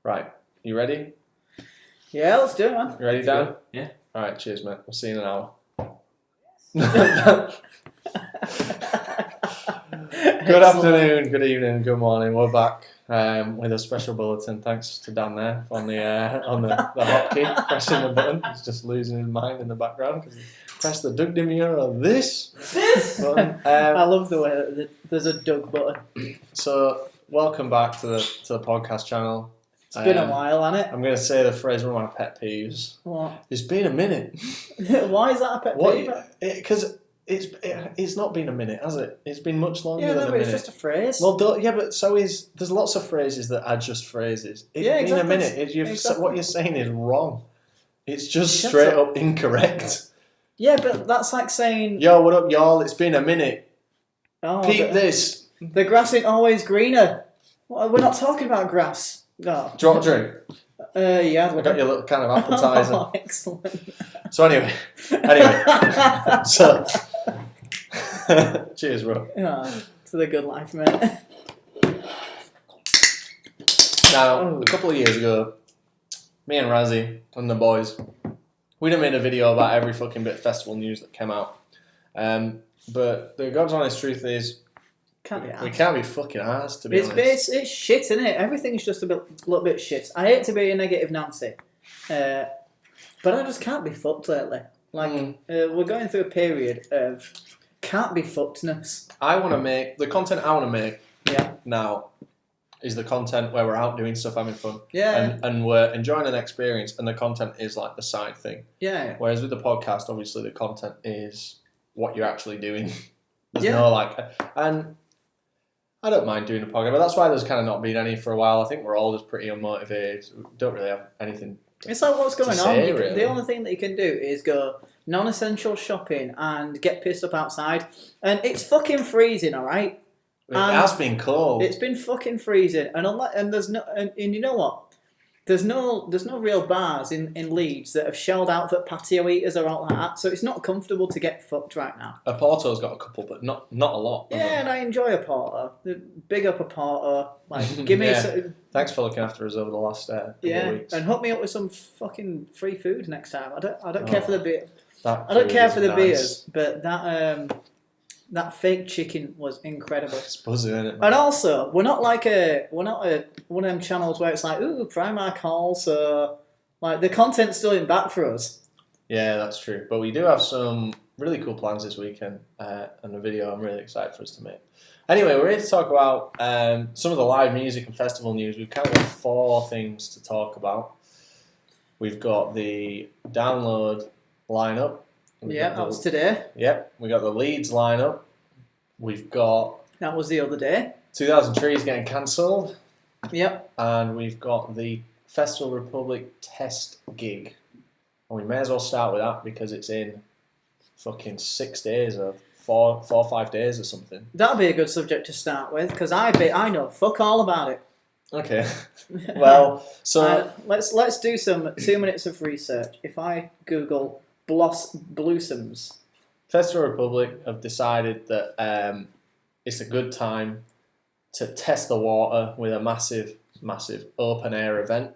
Right, you ready? Yeah, let's do it, man. You ready, Dan? Yeah. All right, cheers, mate. We'll see you in an hour. Good afternoon, good evening, good morning. We're back with a special bulletin. Thanks to Dan there on the hotkey, pressing the button. He's just losing his mind in the background because he pressed the Doug Demure of this button. I love the way that there's a Doug button. So, welcome back to the podcast channel. It's been a while, hasn't it? I'm going to say the phrase, one of my pet peeves. What? It's been a minute. Why is that a pet peeve? Because it's not been a minute, has it? It's been much longer than a but minute. it's just a phrase. Well, but there's lots of phrases that are just phrases. Exactly. In a minute, Exactly. what you're saying is wrong. It's just straight up incorrect. Yeah, but that's like saying... Yo, what up, y'all? It's been a minute. Oh, Peep this. The grass ain't always greener. Well, we're not talking about grass. No. Do you want a drink? Yeah. I got your little kind of appetizer. Oh, excellent. So anyway. So... Cheers, bro. Yeah, to the good life, mate. Now, a couple of years ago, me and Razzie and the boys, we'd have made a video about every fucking bit of festival news that came out. But the God's honest truth is, we can't be fucking arsed, to be honest. It's shit, isn't it? Everything's just a little bit shit. I hate to be a negative Nancy, but I just can't be fucked lately. We're going through a period of can't be fuckedness. The content I want to make Yeah. now is the content where we're out doing stuff, having fun. Yeah. And we're enjoying an experience, and the content is like the side thing. Yeah. Whereas with the podcast, obviously, the content is what you're actually doing. There's Yeah. no and I don't mind doing a podcast, but that's why there's kind of not been any for a while. I think we're all just pretty unmotivated. We don't really have anything. It's like what's going on. Really. The only thing that you can do is go non-essential shopping and get pissed up outside, and it's fucking freezing. All right. It has been cold. It's been fucking freezing, and there's no, and you know what? There's no real bars in Leeds that have shelled out that patio eaters are out like that, so it's not comfortable to get fucked right now. A Porto's got a couple, but not a lot. Yeah, and I enjoy a Porto. Big up a Porto. Like, give me Thanks for looking after us over the last couple of weeks. and hook me up with some fucking free food next time. I don't care for the beer. I don't care for the beers, but that fake chicken was incredible. It's buzzing, isn't it? And also, we're not one of them channels where it's like, ooh, Primark haul, so like the content's still in back for us. Yeah, that's true. But we do have some really cool plans this weekend, and a video I'm really excited for us to make. Anyway, we're here to talk about some of the live music and festival news. We've kind of got 4 things to talk about. We've got the download lineup. That was today. Yep, we got the Leeds lineup. We've got... That was the other day. 2000TREES getting cancelled. Yep. And we've got the Festival Republic test gig. And we may as well start with that because it's in fucking 6 days or 4 or 5 days or something. That'll be a good subject to start with because I know fuck all about it. Okay. Well, so... let's do some 2 minutes of research. If I Google... Blossoms. Festival Republic have decided that it's a good time to test the water with a massive open air event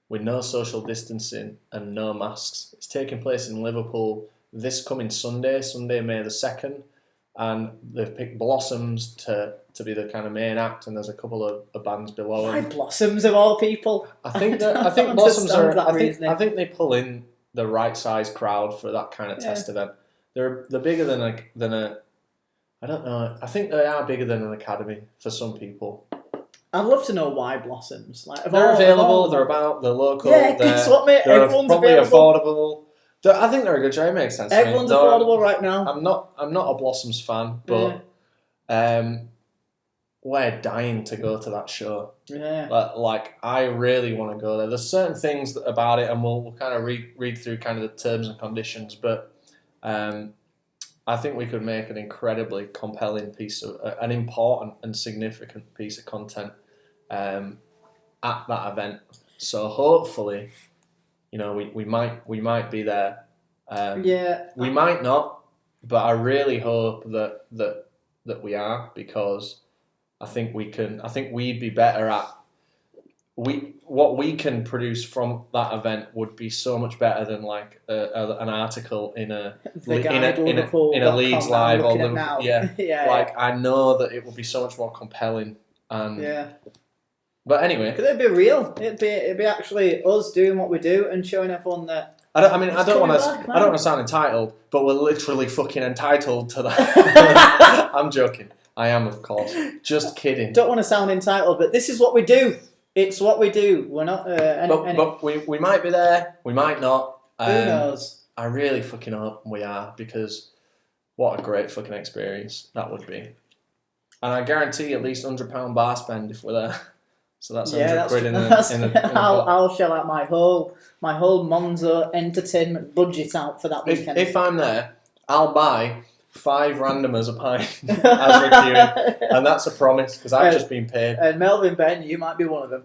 with no social distancing and no masks. It's taking place in Liverpool this coming Sunday May the 2nd, and they've picked Blossoms to be the kind of main act, and there's a couple of bands below Why them. Blossoms of all people? I think Blossoms are. I think they pull in the right size crowd for that kind of test event. They're bigger than a I don't know. I think they are bigger than an academy for some people. I'd love to know why Blossoms. Like they're available. They're local. Yeah, guess what, mate? Everyone's probably available. affordable. I think they're a good show. It makes sense. Everyone's affordable right now. I'm not a Blossoms fan, but we're dying to go to that show. Yeah. Like I really want to go there. There's certain things about it, and we'll kind of read through kind of the terms and conditions, but I think we could make an incredibly compelling an important and significant piece of content at that event. So hopefully, we might be there. We might not, but I really hope that we are, because I think we'd be better at what we can produce from that event would be so much better than like an article in a Leeds Live or Liverpool. Like I know that it would be so much more compelling and But anyway, because it'd be real. It'd be actually us doing what we do and showing everyone that. I don't want to sound entitled, but we're literally fucking entitled to that. I'm joking. I am, of course. Just kidding. Don't want to sound entitled, but this is what we do. It's what we do. We're not. But we might be there. We might not. Who knows? I really fucking hope we are, because what a great fucking experience that would be. And I guarantee at least £100 bar spend if we're there. So that's 100 quid in the I'll shell out my whole Monzo entertainment budget out for that weekend. If I'm there, I'll buy 5 randomers a pint as we're queuing, and that's a promise because I've just been paid. And Melvin Ben, you might be one of them.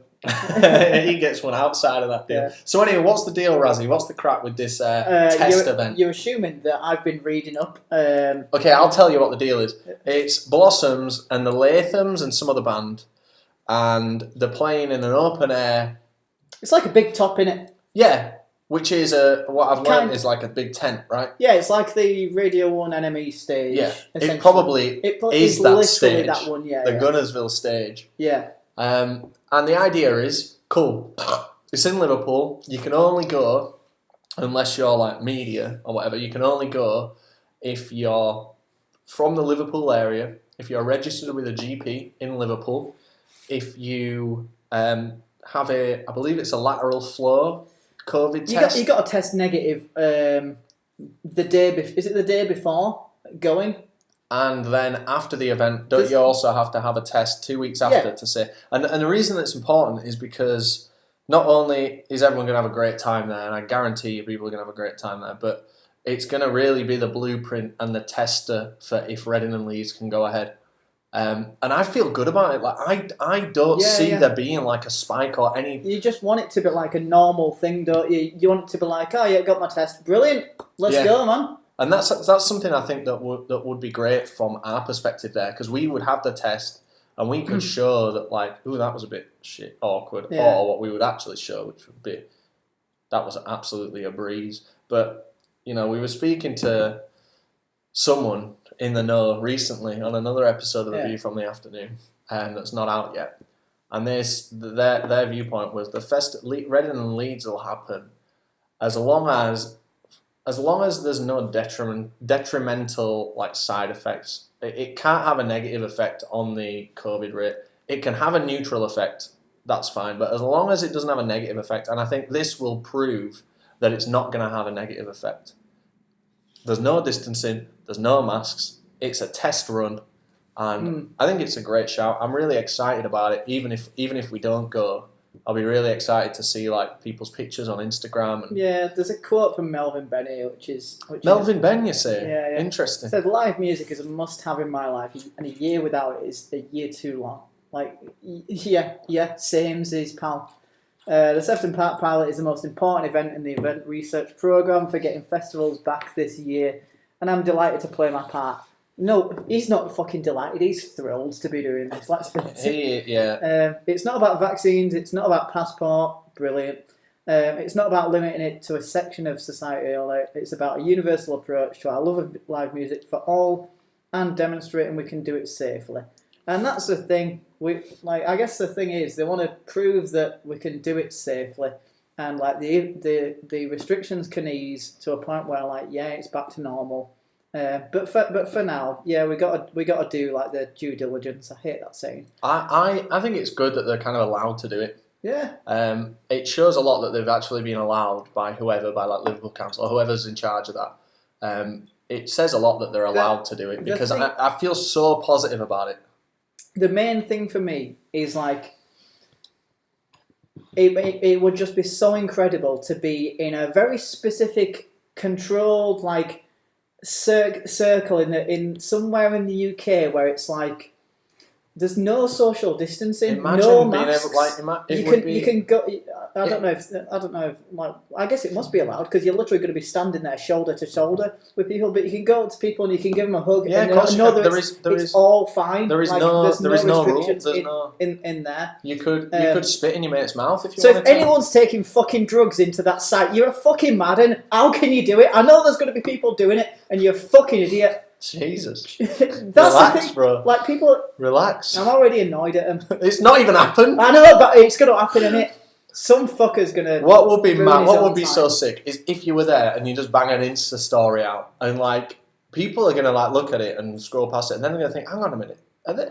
He gets one outside of that deal. Yeah. So anyway, what's the deal, Razzie? What's the crack with this test event? You're assuming that I've been reading up. Okay, I'll tell you what the deal is. It's Blossoms and the Lathams and some other band. And they're playing in an open air. It's like a big top, innit? Yeah, which is what I've learned is like a big tent, right? Yeah, it's like the Radio 1 NME stage. Yeah, it probably is that stage. That one, the Gunnersville stage. Yeah. And the idea is, cool, it's in Liverpool. You can only go, unless you're like media or whatever, you can only go if you're from the Liverpool area, if you're registered with a GP in Liverpool, if you have I believe it's a lateral flow COVID test. You got to test negative the day is it the day before going? And then after the event, don't you also have to have a test 2 weeks after to say? And the reason that's important is because not only is everyone going to have a great time there, and I guarantee you people are going to have a great time there, but it's going to really be the blueprint and the tester for if Reading and Leeds can go ahead. And I feel good about it. Like I don't see there being like a spike or any. You just want it to be like a normal thing, don't you? You want it to be like, oh yeah, got my test, brilliant, let's go, man. And that's something I think that would be great from our perspective there, because we would have the test and we could show that like, ooh, that was a bit awkward, or what we would actually show, which would be that was absolutely a breeze. But we were speaking to someone in the know recently on another episode of the View from the Afternoon, that's not out yet, and their viewpoint was Reading and Leeds will happen as long as there's no detrimental like side effects. It can't have a negative effect on the COVID rate. It can have a neutral effect, that's fine, but as long as it doesn't have a negative effect, and I think this will prove that it's not going to have a negative effect. There's no distancing, there's no masks, it's a test run, and I think it's a great shout. I'm really excited about it, even if we don't go. I'll be really excited to see like people's pictures on Instagram. And there's a quote from Melvin Ben here, which Melvin Ben, you say? Yeah. Interesting. He said, live music is a must-have in my life, and a year without it is a year too long. Like, same's his pal. The Sefton Park Pilot is the most important event in the event research programme for getting festivals back this year, and I'm delighted to play my part. No, he's not fucking delighted. He's thrilled to be doing this. Let's face it. It's not about vaccines. It's not about passport. Brilliant. It's not about limiting it to a section of society. It's about a universal approach to our love of live music for all, and demonstrating we can do it safely. And that's the thing. I guess the thing is they want to prove that we can do it safely, and like the restrictions can ease to a point where it's back to normal. But for now, we got to do like the due diligence. I hate that saying. I think it's good that they're kind of allowed to do it. Yeah. It shows a lot that they've actually been allowed by like Liverpool Council or whoever's in charge of that. It says a lot that they're allowed to do it, because I feel so positive about it. The main thing for me is like it would just be so incredible to be in a very specific, controlled like circle in somewhere in the UK where it's like there's no social distancing, no masks. You can go. I don't know if like I guess it must be allowed because you're literally going to be standing there shoulder to shoulder with people, but you can go up to people and you can give them a hug. Yeah, and of course you can. It's all fine. There is like, no restrictions rule. in there. You could spit in your mate's mouth if you so wanted if anyone's taking fucking drugs into that site, you're a fucking madden. How can you do it? I know there's going to be people doing it, and you're a fucking idiot. Jesus. That's Relax, the thing. bro. Like people. Relax. I'm already annoyed at them. It's not even happened. I know, but it's going to happen, innit? Some fucker's gonna. What would be ruin what would be his so own time. sick is if you were there and you just bang an Insta story out and like people are gonna like look at it and scroll past it and then they're gonna think, hang on a minute,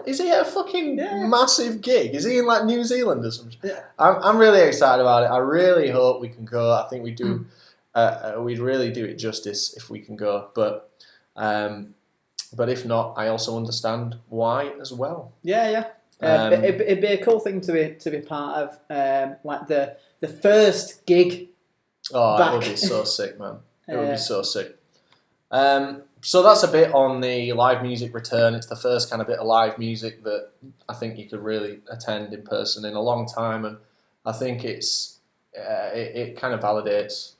is he at a fucking massive gig? Is he in like New Zealand or something? Yeah. I'm really excited about it. I really hope we can go. I think we do. We'd really do it justice if we can go, but if not, I also understand why as well. Yeah. It'd be a cool thing to be part of, like the first gig. Oh, back. it would be so sick, man. It would be so sick. So that's a bit on the live music return. It's the first kind of bit of live music that I think you could really attend in person in a long time, and I think it kind of validates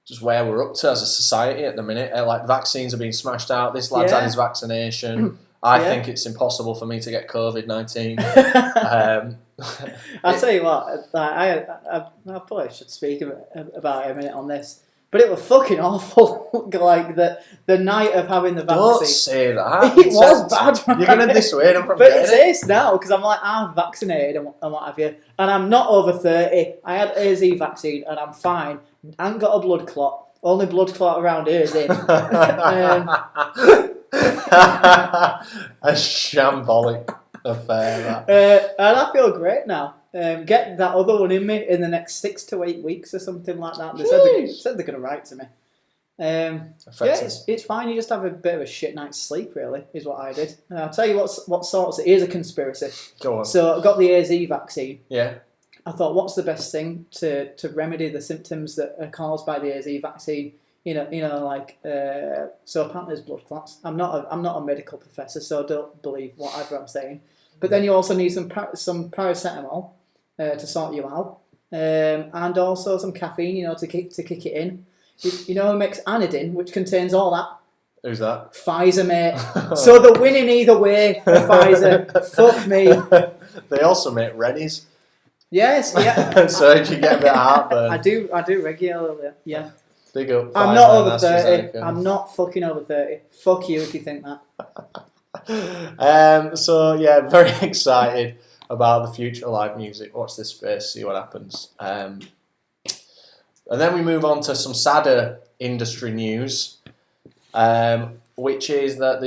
just where we're up to as a society at the minute. Like vaccines are being smashed out. This lad's had his vaccination. I think it's impossible for me to get COVID-19. I'll tell you what, I probably should speak about it a minute on this, but it was fucking awful. Like the night of having the vaccine. Don't say that. It was bad. Man. You're going to dissuade them from but getting it is now because I'm like I'm vaccinated and what have you, and I'm not over 30. I had AZ vaccine and I'm fine. I ain't got a blood clot. Only blood clot around here is in. A shambolic affair. And I feel great now. Get that other one in me in the next 6 to 8 weeks or something like that. They said they're going to write to me. It's fine. You just have a bit of a shit night's sleep, really, is what I did. And I'll tell you what sorts it is a conspiracy. Go on. So I got the AZ vaccine. Yeah. I thought, what's the best thing to remedy the symptoms that are caused by the AZ vaccine? So apparently there's blood clots. I'm not a medical professor, so don't believe whatever I'm saying. But then you also need some paracetamol to sort you out, and also some caffeine, to kick it in. Who makes anodine, which contains all that? Who's that? Pfizer, mate. So they're winning either way. Pfizer. Fuck me. They also make Rennies. Yes, yeah. So if you get a bit of heartburn. I do regularly, yeah. Big up. I'm not over 30. I'm not fucking over 30. Fuck you if you think that. So yeah, very excited about the future of live music. Watch this space, see what happens. And then we move on to some sadder industry news, which is that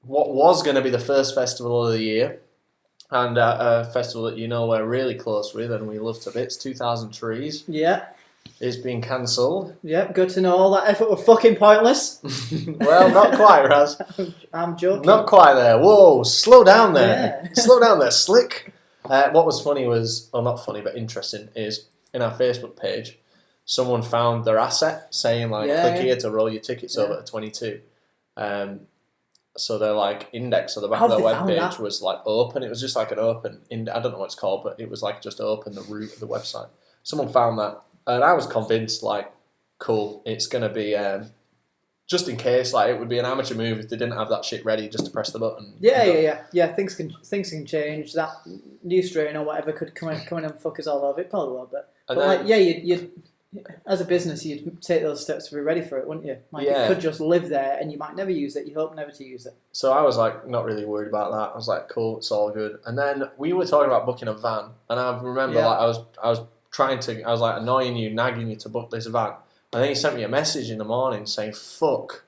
what was going to be the first festival of the year, and a festival that we're really close with and we love to bits, 2000TREES. Yeah. It's been cancelled. Yep, good to know all that effort was fucking pointless. Well, not quite, Raz. I'm joking. Not quite there. Whoa, slow down there. Yeah. Slow down there, slick. What was funny not funny, but interesting, is in our Facebook page, someone found their asset saying click here to roll your tickets over to 22. So their index of the back of their webpage was open. It was just like an open. I don't know what it's called, but it was just open the root of the website. Someone found that, and I was convinced cool. It's gonna be just in case it would be an amateur move if they didn't have that shit ready just to press the button. Yeah. Things can change. That new strain or whatever could come in and fuck us all over. It probably will, but you as a business, you'd take those steps to be ready for it, wouldn't you? It could just live there and you might never use it. You hope never to use it. So I was not really worried about that. I was cool, it's all good. And then we were talking about booking a van, and I remember I was annoying you, nagging you to book this van, and then you sent me a message in the morning saying fuck,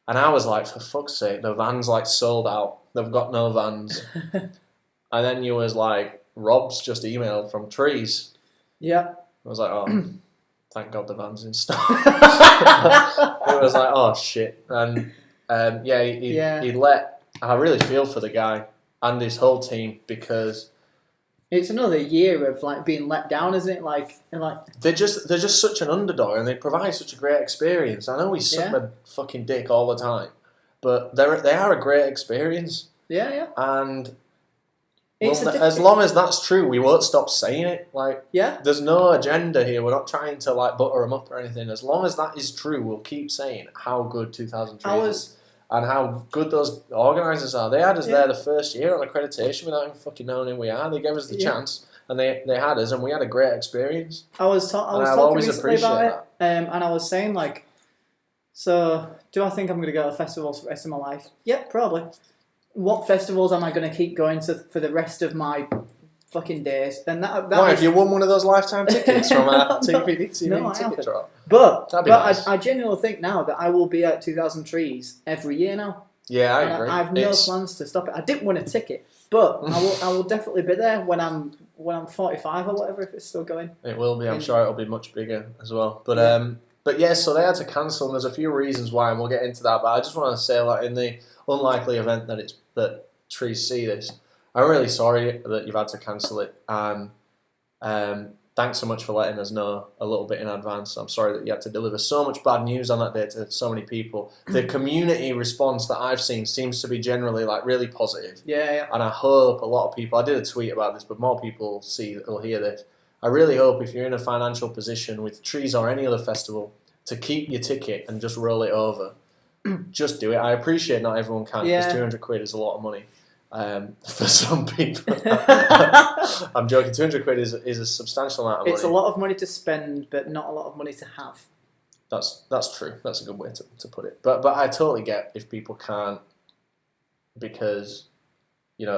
and I was for fuck's sake, the van's sold out. They've got no vans. And then you was Rob's just emailed from Trees. Yeah. I was oh. Thank God the van's in stock. It was oh shit. And he let. I really feel for the guy and his whole team because it's another year of being let down, isn't it? they're just such an underdog and they provide such a great experience. I know we suck my fucking dick all the time, but they are a great experience. Yeah. And As long as that's true, we won't stop saying it. Like, yeah, there's no agenda here. We're not trying to like butter them up or anything. As long as that is true, we'll keep saying how good 2000TREES is and how good those organisers are. They had us there the first year on accreditation without even fucking knowing who we are. They gave us the chance, and they had us, and we had a great experience. I was talking recently about it, and I was saying like, so do I think I'm going to go to festivals for the rest of my life? Yeah, probably. What festivals am I going to keep going to for the rest of my fucking days? And that why, if you won one of those lifetime tickets from a TV ticket drop? But nice. I genuinely think now that I will be at 2000TREES every year now. Yeah, I agree. I have no plans to stop it. I didn't win a ticket, but I will definitely be there when I'm 45 or whatever, if it's still going. It will be. I'm sure it'll be much bigger as well. But yeah, so they had to cancel, and there's a few reasons why, and we'll get into that. But I just want to say, like, in the unlikely event that Trees see this, I'm really sorry that you've had to cancel it, and thanks so much for letting us know a little bit in advance. I'm sorry that you had to deliver so much bad news on that day to so many people. The community response that I've seen seems to be generally like really positive. Yeah. And I hope a lot of people, I did a tweet about this, but more people will hear this. I really hope if you're in a financial position with Trees or any other festival to keep your ticket and just roll it over. Just do it. I appreciate not everyone can, because 200 quid is a lot of money for some people. I'm joking. 200 quid is a substantial amount of money. It's a lot of money to spend, but not a lot of money to have. That's true. That's a good way to put it. But I totally get if people can't, because it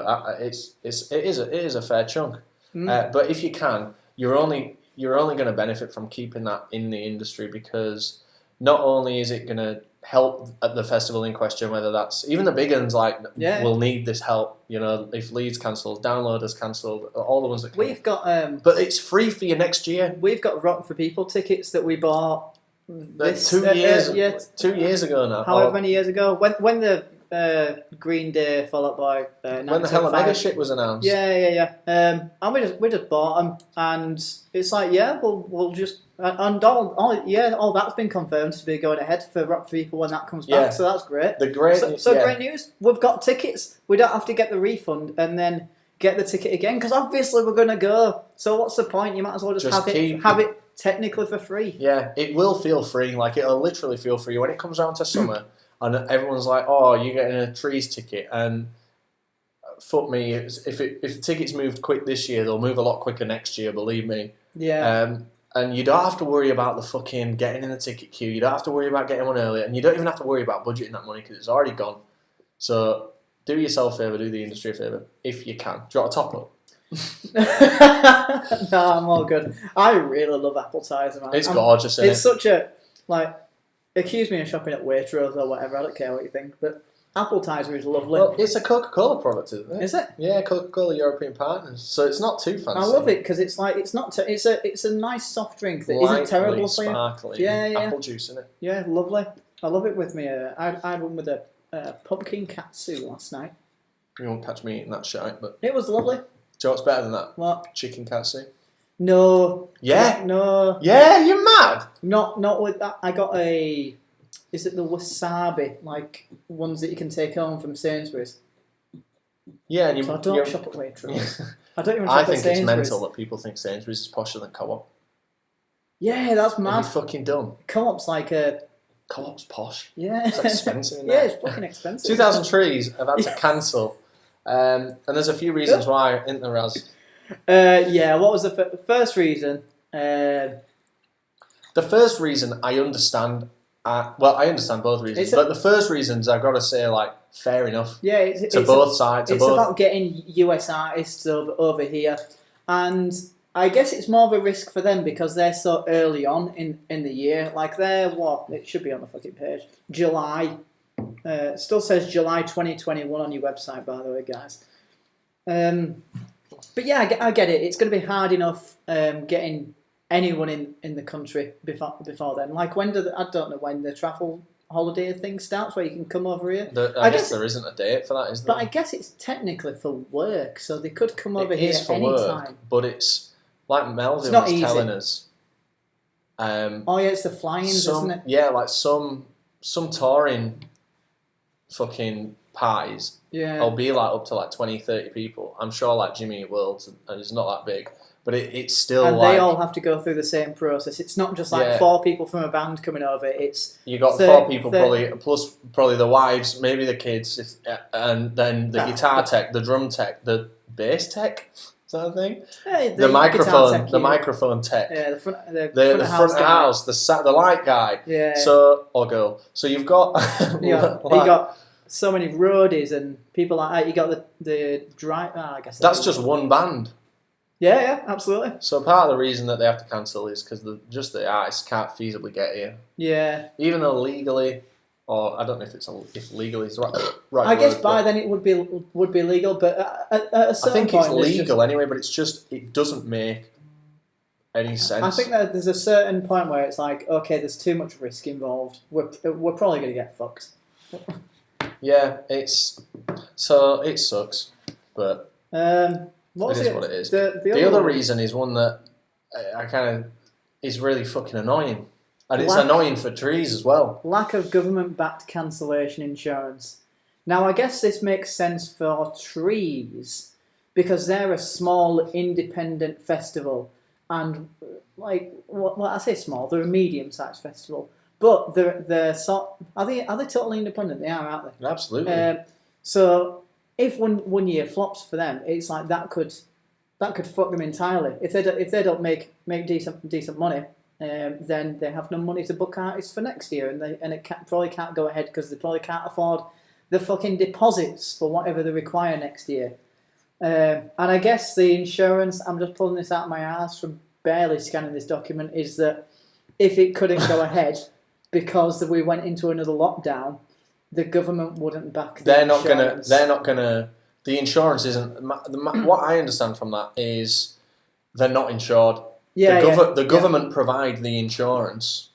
is a fair chunk. But if you can, you're only going to benefit from keeping that in the industry, because not only is it going to help at the festival in question, whether that's even the big ones will need this help. If Leeds cancels, Downloaders cancelled, all the ones that we've got. But it's free for you next year. We've got Rock for People tickets that we bought 2 years. 2 years ago now. However many years ago, when the Green Day Fall Out Boy when the Hella Mega shit was announced. Yeah. And we just bought them, and it's like we'll just. And all that's been confirmed to be going ahead for Rock for People when that comes back, so that's great. Great news. We've got tickets. We don't have to get the refund and then get the ticket again, because obviously we're going to go. So what's the point? You might as well just have it technically for free. Yeah, it will feel free. Like, it'll literally feel free when it comes around to summer and everyone's like, "Oh, you're getting a Trees ticket," and fuck me, if the tickets moved quick this year, they'll move a lot quicker next year. Believe me. Yeah. And you don't have to worry about the fucking getting in the ticket queue. You don't have to worry about getting one early. And you don't even have to worry about budgeting that money, because it's already gone. So do yourself a favour, do the industry a favour, if you can. Do you want a top up? No, I'm all good. I really love appetizer, man. It's gorgeous, isn't it? It's such a, accuse me of shopping at Waitrose or whatever, I don't care what you think, but appetizer is lovely. Well, it's a Coca-Cola product, isn't it? Is it? Yeah, Coca-Cola European Partners. So it's not too fancy. I love it, because it's it's a nice soft drink that isn't terrible for you. Sparkly. Yeah. Apple juice in it. Yeah, lovely. I love it with me. I had one with a pumpkin katsu last night. You won't catch me eating that shite, but it was lovely. Do you know what's better than that? What? Chicken katsu. No. Yeah? No. Yeah, you're mad? Not with that. I got a... Is it the wasabi, ones that you can take home from Sainsbury's? Yeah, and I don't shop at Waitrose. I don't even shop I at think Sainsbury's. it's mental that people think Sainsbury's is posher than Co-op. Yeah, that's mad. Are you fucking dumb? Co-op's like a... Co-op's posh. Yeah. It's expensive in there. Yeah, it's fucking expensive. 2000TREES have had to cancel. And there's a few reasons why, isn't there, Raz? What was the first reason? The first reason I understand... I understand both reasons, but the first reasons I've got to say, fair enough. Yeah, it's both sides. It's about getting US artists over here, and I guess it's more of a risk for them because they're so early on in the year. It should be on the fucking page. July, still says July 2021 on your website, by the way, guys. But yeah, I get it. It's going to be hard enough getting anyone in the country before then. I don't know when the travel holiday thing starts, where you can come over here. I guess there isn't a date for that, is there? But I guess it's technically for work, so they could come over here anytime. Work, but it's like Melvin was telling us. It's the fly-ins, isn't it? Yeah, some touring fucking parties, Yeah. it'll be like up to like 20, 30 people. I'm sure like Jimmy World, and it's not that big, but it's still and like... they all have to go through the same process. It's not just like 4 people from a band coming over. It's you got 4 people probably, plus probably the wives, maybe the kids, and then the guitar tech, the drum tech, the bass tech. Is that a thing? The microphone tech. Yeah, the front of house, the light guy. Yeah. So or girl. So you've got you got so many roadies and people like that. You got the drive. I guess that's just one band. Yeah, absolutely. So part of the reason that they have to cancel is because the artists can't feasibly get here. Yeah. Even though legally, or I don't know if legally is the right I guess word, by then it would be legal, but at a certain point... I think it's legal anyway, but it doesn't make any sense. I think that there's a certain point where it's like, okay, there's too much risk involved. We're probably going to get fucked. Yeah, it sucks, but it is what it is. The other reason is one that I kind of is really fucking annoying. And it's annoying for Trees as well. Lack of government-backed cancellation insurance. Now, I guess this makes sense for Trees because they're a small, independent festival. And, like, well, I say small, they're a medium-sized festival. But they're are they totally independent? They are, aren't they? Absolutely. So if one year flops for them, it's like that could fuck them entirely. If they don't make decent money, then they have no money to book artists for next year, and it probably can't go ahead because they probably can't afford the fucking deposits for whatever they require next year. And I guess the insurance, I'm just pulling this out of my ass from barely scanning this document, is that if it couldn't go ahead because we went into another lockdown, the government wouldn't back the insurance. They're not gonna. The insurance isn't. What I understand from that is they're not insured. The government provide the insurance,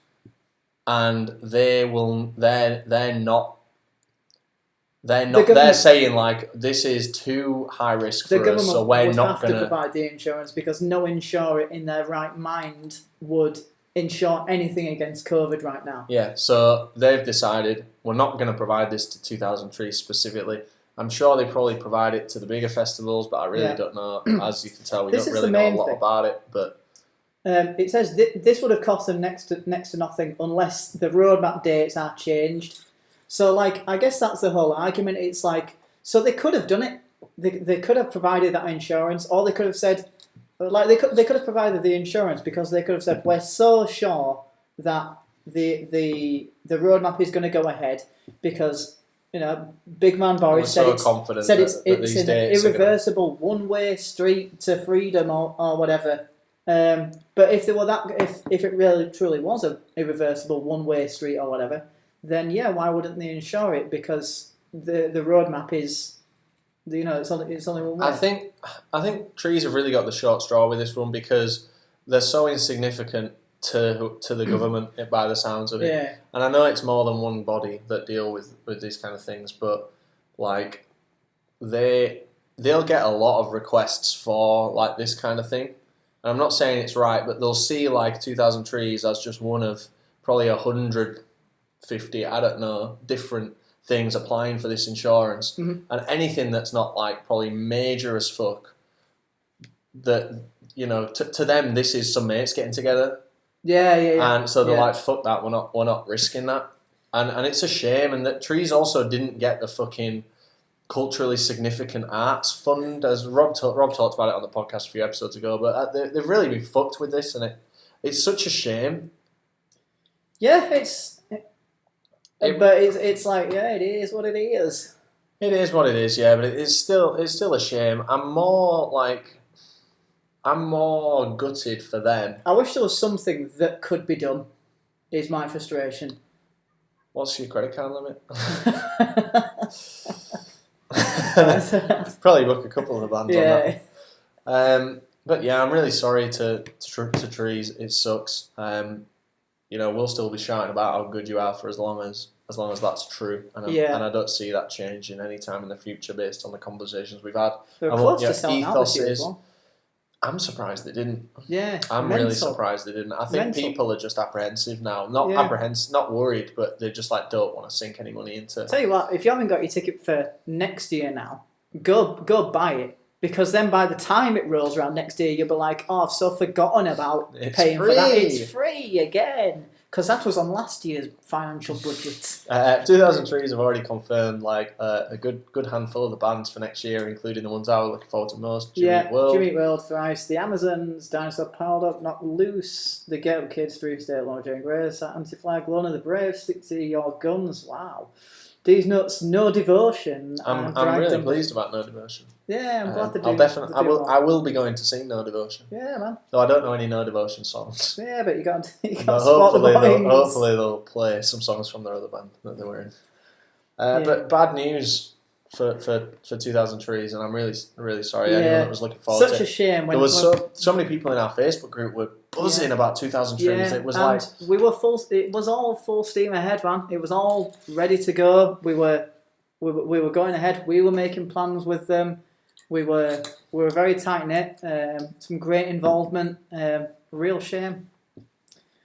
and they're not. They're saying like this is too high risk for us, so we're not going to provide the insurance because no insurer in their right mind would insure anything against COVID right now. Yeah, so they've decided we're not going to provide this to 2000TREES specifically. I'm sure they probably provide it to the bigger festivals, but I really don't know. As you can tell, we don't really know a lot about it. But it says this would have cost them next to nothing unless the roadmap dates are changed. So, like, I guess that's the whole argument. It's like, so they could have done it. They could have provided that insurance, or they could have said, like, they could have provided the insurance because they could have said, we're so sure that the roadmap is going to go ahead because, you know, Big Man Boris said it's an irreversible one-way street to freedom or whatever. But if it really truly was an irreversible one-way street or whatever, then yeah, why wouldn't they insure it? Because the roadmap is, you know, it's only one way. I think Trees have really got the short straw with this one because they're so insignificant to the government by the sounds of it. Yeah. And I know it's more than one body that deal with these kind of things, but like they'll get a lot of requests for like this kind of thing. And I'm not saying it's right, but they'll see like 2000TREES as just one of probably 150, I don't know, different things applying for this insurance. Mm-hmm. And anything that's not like probably major as fuck, that, you know, to them this is some mates getting together. Yeah. And so they're like, fuck that, we're not risking that. And it's a shame. And that Trees also didn't get the fucking culturally significant arts fund, as Rob talked about it on the podcast a few episodes ago. But they've really been fucked with this, and it's such a shame. Yeah, but it's like, yeah, it is what it is. It is what it is, yeah. But it's still a shame. I'm more gutted for them. I wish there was something that could be done. Is my frustration. What's your credit card limit? Probably book a couple of the bands on that. But yeah, I'm really sorry to Trees. It sucks. You know, we'll still be shouting about how good you are for as long as that's true, and I don't see that changing any time in the future based on the conversations we've had. They're close to selling out this year as well. I'm surprised they didn't. Yeah, I'm mental. really surprised they didn't. I think Mental. people are just apprehensive now. Not Yeah. apprehensive, not worried, but they just like don't want to sink any money into. Tell you what, if you haven't got your ticket for next year now, go buy it. Because then by the time it rolls around next year, you'll be like, oh, I've so forgotten about paying for that. It's free again. Because that was on last year's financial budget. 2000TREES have already confirmed like a good handful of the bands for next year, including the ones I was looking forward to most. Jimmy Eat World. Jimmy Eat World, Thrice, The Amazons, Dinosaur Piled Up, Knock Loose, The Get Up Kids, Dream State, Law Jane Grace, Anti-Flag, Lorna the Brave, Stick to Your Guns. Wow. These Nuts, No Devotion. I'm really pleased about No Devotion. Yeah, I'm glad to do. I will be going to see No Devotion. Yeah, man. Though I don't know any No Devotion songs. Yeah, but you got but hopefully they'll play some songs from their other band that they were in. But bad news for 2000TREES, and I'm really sorry. Anyone that was looking forward to it. Such a shame. There was so many people in our Facebook group were buzzing about 2000TREES. Yeah, it was we were full. It was all full steam ahead, man. It was all ready to go. We were going ahead. We were making plans with them. We were very tight knit. Some great involvement. Real shame.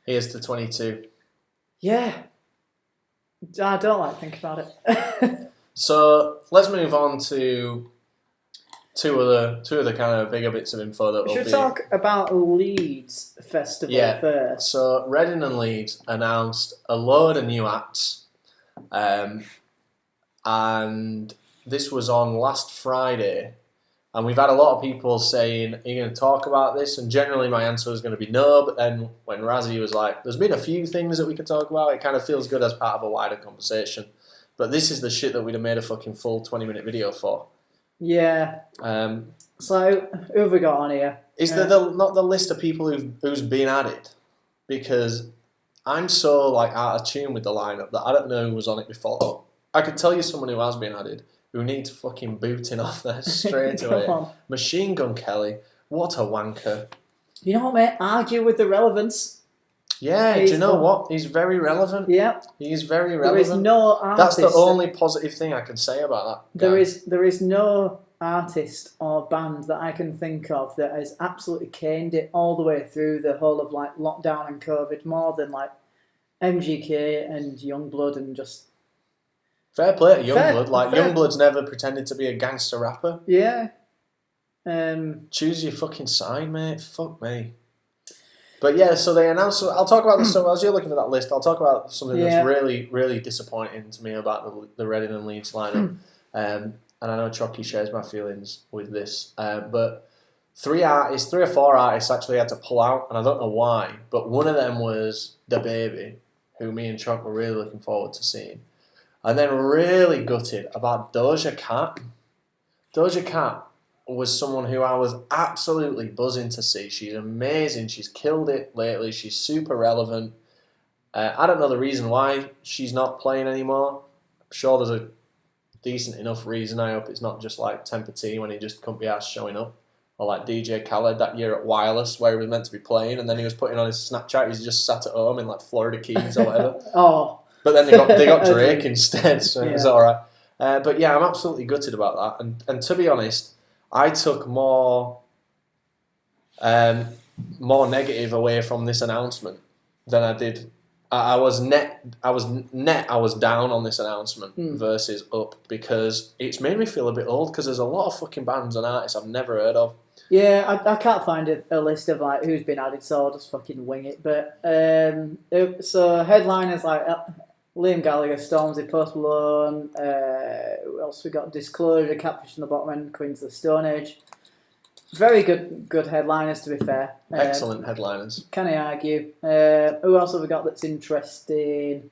Here's to 22. Yeah, I don't like thinking about it. So let's move on to two other kind of bigger bits of info that we should talk about Leeds Festival first. So Reading and Leeds announced a load of new acts, and this was on last Friday. And we've had a lot of people saying, are you going to talk about this? And generally my answer was going to be no, but then when Razzie was like, there's been a few things that we could talk about, it kind of feels good as part of a wider conversation. But this is the shit that we'd have made a fucking full 20-minute video for. Yeah. So, who have we got on here? Is there not the list of people who's been added? Because I'm so like out of tune with the lineup that I don't know who was on it before. I could tell you someone who has been added, who needs fucking booting off there straight away. Machine Gun Kelly, what a wanker. You know what, mate? Argue with the relevance. Yeah, do you know what? He's very relevant. Yeah. He's very relevant. There is no artist. That's the only positive thing I can say about that guy. There is no artist or band that I can think of that has absolutely caned it all the way through the whole of like lockdown and COVID more than like MGK and Youngblood and just... Fair play to Youngblood. Youngblood's never pretended to be a gangster rapper. Yeah. Choose your fucking side, mate. Fuck me. But yeah, so they announced... I'll talk about this. So as you're looking for that list, I'll talk about something that's really, really disappointing to me about the Reading and Leeds lineup. And I know Chucky shares my feelings with this. But three or four artists actually had to pull out, and I don't know why. But one of them was The Baby, who me and Chuck were really looking forward to seeing. And then really gutted about Doja Cat. Doja Cat was someone who I was absolutely buzzing to see. She's amazing. She's killed it lately. She's super relevant. I don't know the reason why she's not playing anymore. I'm sure there's a decent enough reason. I hope it's not just like Temper T when he just couldn't be asked showing up. Or like DJ Khaled that year at Wireless where he was meant to be playing and then he was putting on his Snapchat. He's just sat at home in like Florida Keys or whatever. But then they got Drake instead, so it was alright. But yeah, I'm absolutely gutted about that. And to be honest, I took more negative away from this announcement than I did. I was down on this announcement versus up because it's made me feel a bit old because there's a lot of fucking bands and artists I've never heard of. Yeah, I can't find a list of like who's been added, so I'll just fucking wing it. But so headliners like Liam Gallagher, Stormzy, Post Malone. Who else we got? Disclosure, Catfish in the Bottom End, Queens of the Stone Age. Very good headliners, to be fair. Excellent headliners. Can I argue? Who else have we got that's interesting?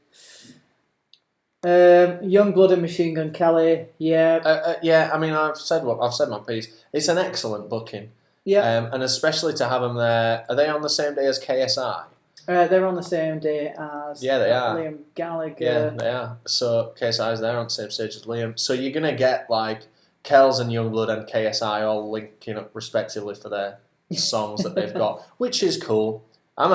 Youngblood and Machine Gun Kelly. Yeah. Yeah. I mean, I've said my piece. It's an excellent booking. Yeah. And especially to have them there. Are they on the same day as KSI? They're on the same day as they are. Liam Gallagher. Yeah, they are. So KSI's there on the same stage as Liam. So you're gonna get like Kells and Youngblood and KSI all linking up respectively for their songs that they've got, which is cool. I'm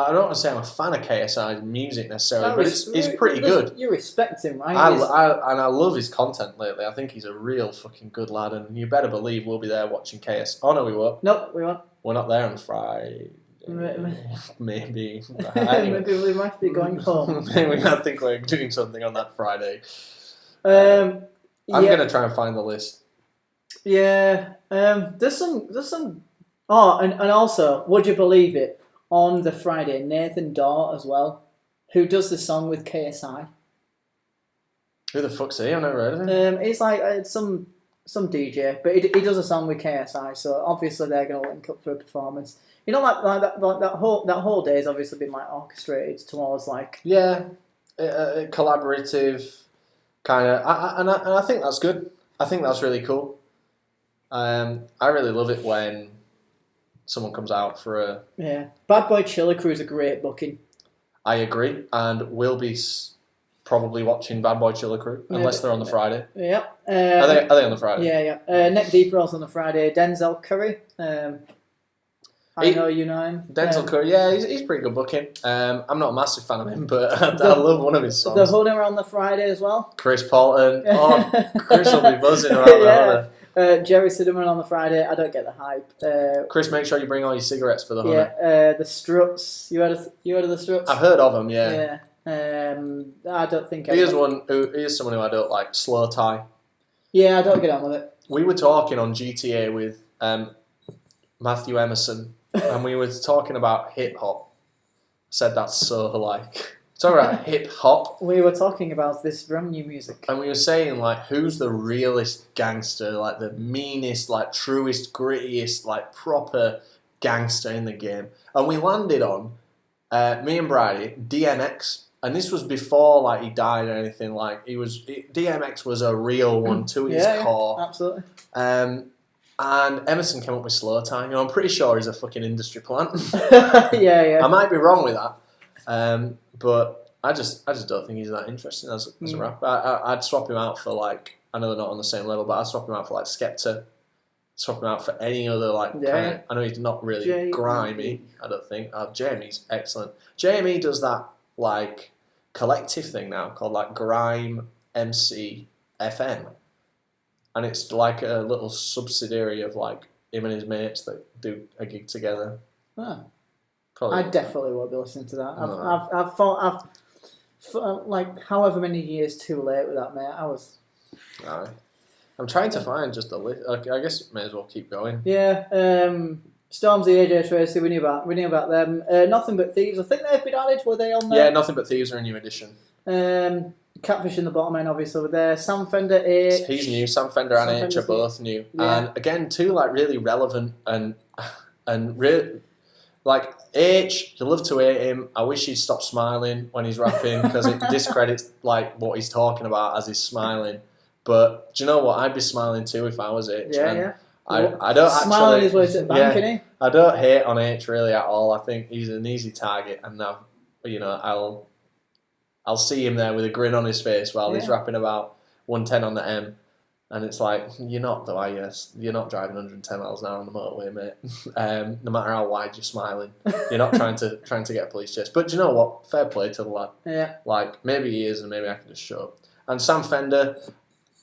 I don't want to say I'm a fan of KSI's music necessarily, but it's pretty good. You respect him, right? I love his content lately. I think he's a real fucking good lad, and you better believe we'll be there watching KS. Oh no, we won't. Nope, we won't. We're not there on Friday. Maybe. Maybe we might be going home. Maybe I think we're doing something on that Friday. I'm gonna try and find the list. Yeah. There's some. Oh, and also, would you believe it? On the Friday, Nathan Daw as well, who does the song with KSI. Who the fuck's he? I've never heard of him. He's like some DJ, but he does a song with KSI, so obviously they're gonna link up for a performance. You know, like that whole day has obviously been like orchestrated towards like collaborative kind of, and I think that's good. I think that's really cool. I really love it when someone comes out for a... Yeah. Bad Boy Chiller Crew is a great booking. I agree, and we'll be probably watching Bad Boy Chiller Crew, unless they're on the Friday. Yep. Are they on the Friday? Yeah. Neck Deep Rolls on the Friday. Denzel Curry. I know you know him. Denzel Curry, yeah, he's pretty good booking. I'm not a massive fan of him, but I love one of his songs. The Hunter on the Friday as well. Chris Paulton. Oh, Chris will be buzzing around there. Jerry Siderman on the Friday. I don't get the hype. Chris, make sure you bring all your cigarettes for the Hunter. Yeah, the Struts. You heard of the Struts? I've heard of them, yeah. I don't think he is someone who I don't like. Slow Tie. Yeah, I don't get on with it. We were talking on GTA with Matthew Emerson, and we were talking about hip hop. Said that's so like. Talking about hip hop. We were talking about this brand new music. And we were saying, like, who's the realest gangster, like the meanest, like truest, grittiest, like proper gangster in the game. And we landed on, me and Brady, DMX. And this was before, like, he died or anything. Like, DMX was a real one to his core. Yeah, absolutely. And Emerson came up with Slow Time. You know, I'm pretty sure he's a fucking industry plant. Yeah. I might be wrong with that. But I just don't think he's that interesting as a rapper. I'd swap him out for like, I know they're not on the same level, but I'd swap him out for like Skepta. Swap him out for any other like kind of, I know he's not really grimy, I don't think. Jamie's excellent. Jamie does that like collective thing now called like Grime MC FM. And it's like a little subsidiary of like him and his mates that do a gig together. Oh. Probably. I definitely won't be listening to that. I've thought like however many years too late with that, mate. I was. Aye. I'm trying to find just a list. I guess may as well keep going. Yeah. Stormzy, AJ Tracy. We knew about them. Nothing But Thieves. I think they've been added. Were they on there? Yeah, Nothing But Thieves are a new edition. Catfish in the Bottom End, obviously, were there. Sam Fender, H. He's new. Sam Fender and H are both new. Yeah. And again, two like really relevant and really. Like, H, you love to hate him. I wish he'd stop smiling when he's rapping because it discredits like what he's talking about as he's smiling. But do you know what? I'd be smiling too if I was H. Yeah. I don't smiling his way to the bank, isn't he? I don't hate on H really at all. I think he's an easy target, and now I'll see him there with a grin on his face while he's rapping about 110 on the M. And it's like, you're not though, are you? You're not driving 110 miles an hour on the motorway, mate. No matter how wide you're smiling, you're not trying to get a police chase. But do you know what? Fair play to the lad. Yeah. Like, maybe he is, and maybe I can just show up. And Sam Fender,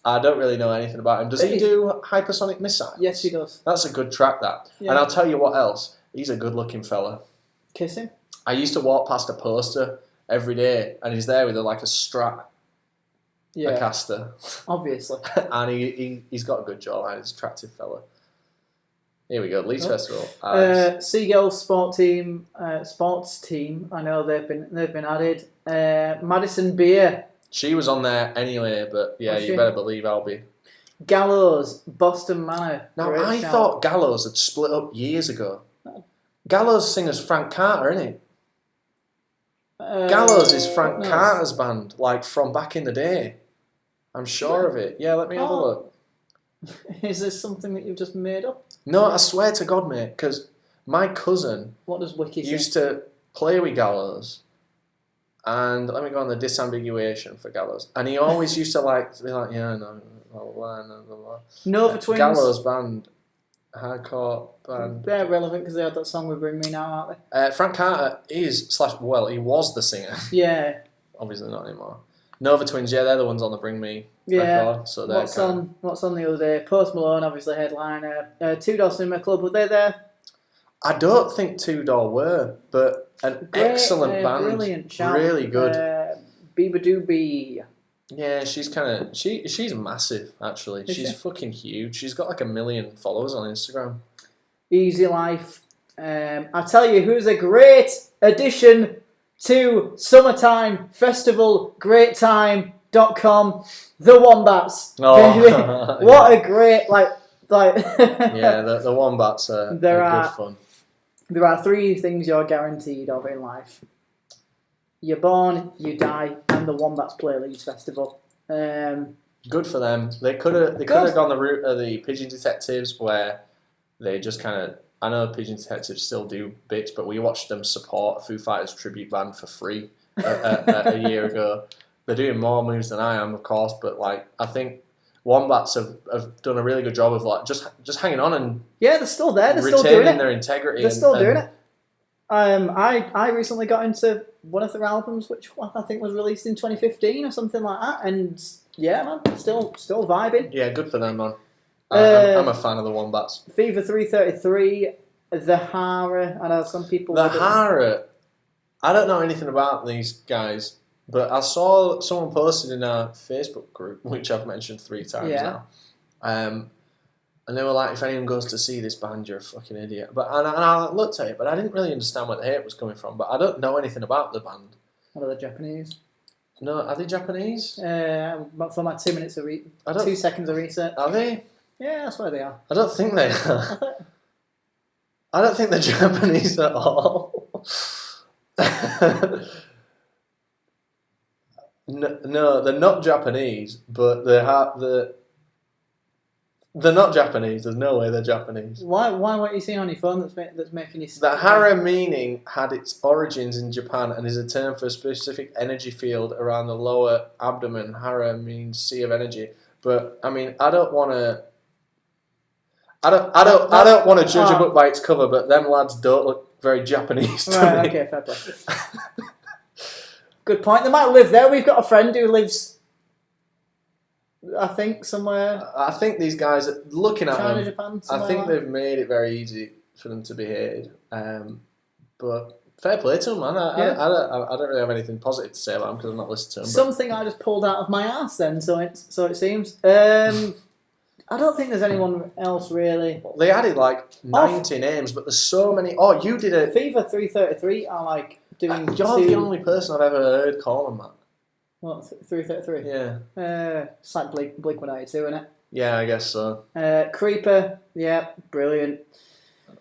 I don't really know anything about him. Does he do Hypersonic Missiles? Yes, he does. That's a good track, that. Yeah. And I'll tell you what else. He's a good-looking fella. Kiss him? I used to walk past a poster every day, and he's there with like a Strat. Yeah. A caster. Obviously. And he's got a good jawline. He's an attractive fella. Here we go. Leeds Festival. Seagull Sports Team. I know they've been added. Madison Beer. She was on there anyway, but yeah, you better believe I'll be. Gallows, Boston Manor. Now, I thought Gallows had split up years ago. Gallows singer's Frank Carter, isn't it? Gallows is Frank Carter's band, like from back in the day. I'm sure of it. Yeah, let me have a look. Is this something that you've just made up? No, I swear to God, mate, because my cousin what does Wiki used to play with Gallows. And let me go on the disambiguation for Gallows. And he always used to be like, yeah, no, blah, blah, blah, blah, blah. Nova Twins. Gallows band. Hardcore band. They're relevant because they had that song with Bring Me Now, aren't Frank Carter is he was the singer. they? Yeah. Obviously not anymore. Nova Twins, yeah, they're the ones on the Bring Me record. So they're What's on the other day? Post Malone, obviously headliner. Two Door Cinema Club, were they there? I don't think Two Door were, but an excellent band. Brilliant shout. Really good. Biba Doobie. Yeah, she's she's massive, actually. She's fucking huge. She's got like 1 million followers on Instagram. Easy Life. I tell you who's a great addition to Summertime Festival, greattime.com, The Wombats. Oh. What a great, yeah, the Wombats are good fun. There are 3 things you're guaranteed of in life. You're born, you die, and the Wombats play Leeds Festival. Good for them. They could have gone the route of the Pigeon Detectives, where they just kind of. I know Pigeon Detectives still do bits, but we watched them support a Foo Fighters tribute band for free a year ago. They're doing more moves than I am, of course, but I think Wombats have done a really good job of just hanging on and they're still there. They're retaining still doing it. Their integrity. They're still doing it. I recently got into one of their albums, which I think was released in 2015 or something like that, and yeah, man, still vibing. Yeah, good for them, man. I'm a fan of the Wombats. Fever 333, The Hara. I know some people. The Hara. I don't know anything about these guys, but I saw someone posted in our Facebook group, which I've mentioned 3 times now. And they were like, if anyone goes to see this band, you're a fucking idiot. And I looked at it, but I didn't really understand where the hate was coming from. But I don't know anything about the band. Are they Japanese? No, are they Japanese? For my 2 minutes of 2 seconds of research. Are they? Yeah, that's where they are. I don't think they are. I don't think they're Japanese at all. No, they're not Japanese, but they're not Japanese. There's no way they're Japanese. Why weren't you seeing on your phone that's making you... The hara meaning had its origins in Japan and is a term for a specific energy field around the lower abdomen. Hara means sea of energy. But I mean, I don't want to judge a book by its cover, but them lads don't look very Japanese to me. Okay, fair play. Good point. They might live there. We've got a friend who lives, I think, somewhere. I think these guys, looking at China, them, Japan, I think they've made it very easy for them to be hated. But fair play to them, man. I don't really have anything positive to say about them because I've not listened to them. Something I just pulled out of my ass then, so it seems. I don't think there's anyone else really. They added 90 names, but there's so many. Oh, you did a Fever 333. I doing. You're the only person I've ever heard call them that. What 333? Yeah. It's like Blink 182, isn't it? Yeah, I guess so. Creeper. Yeah, brilliant.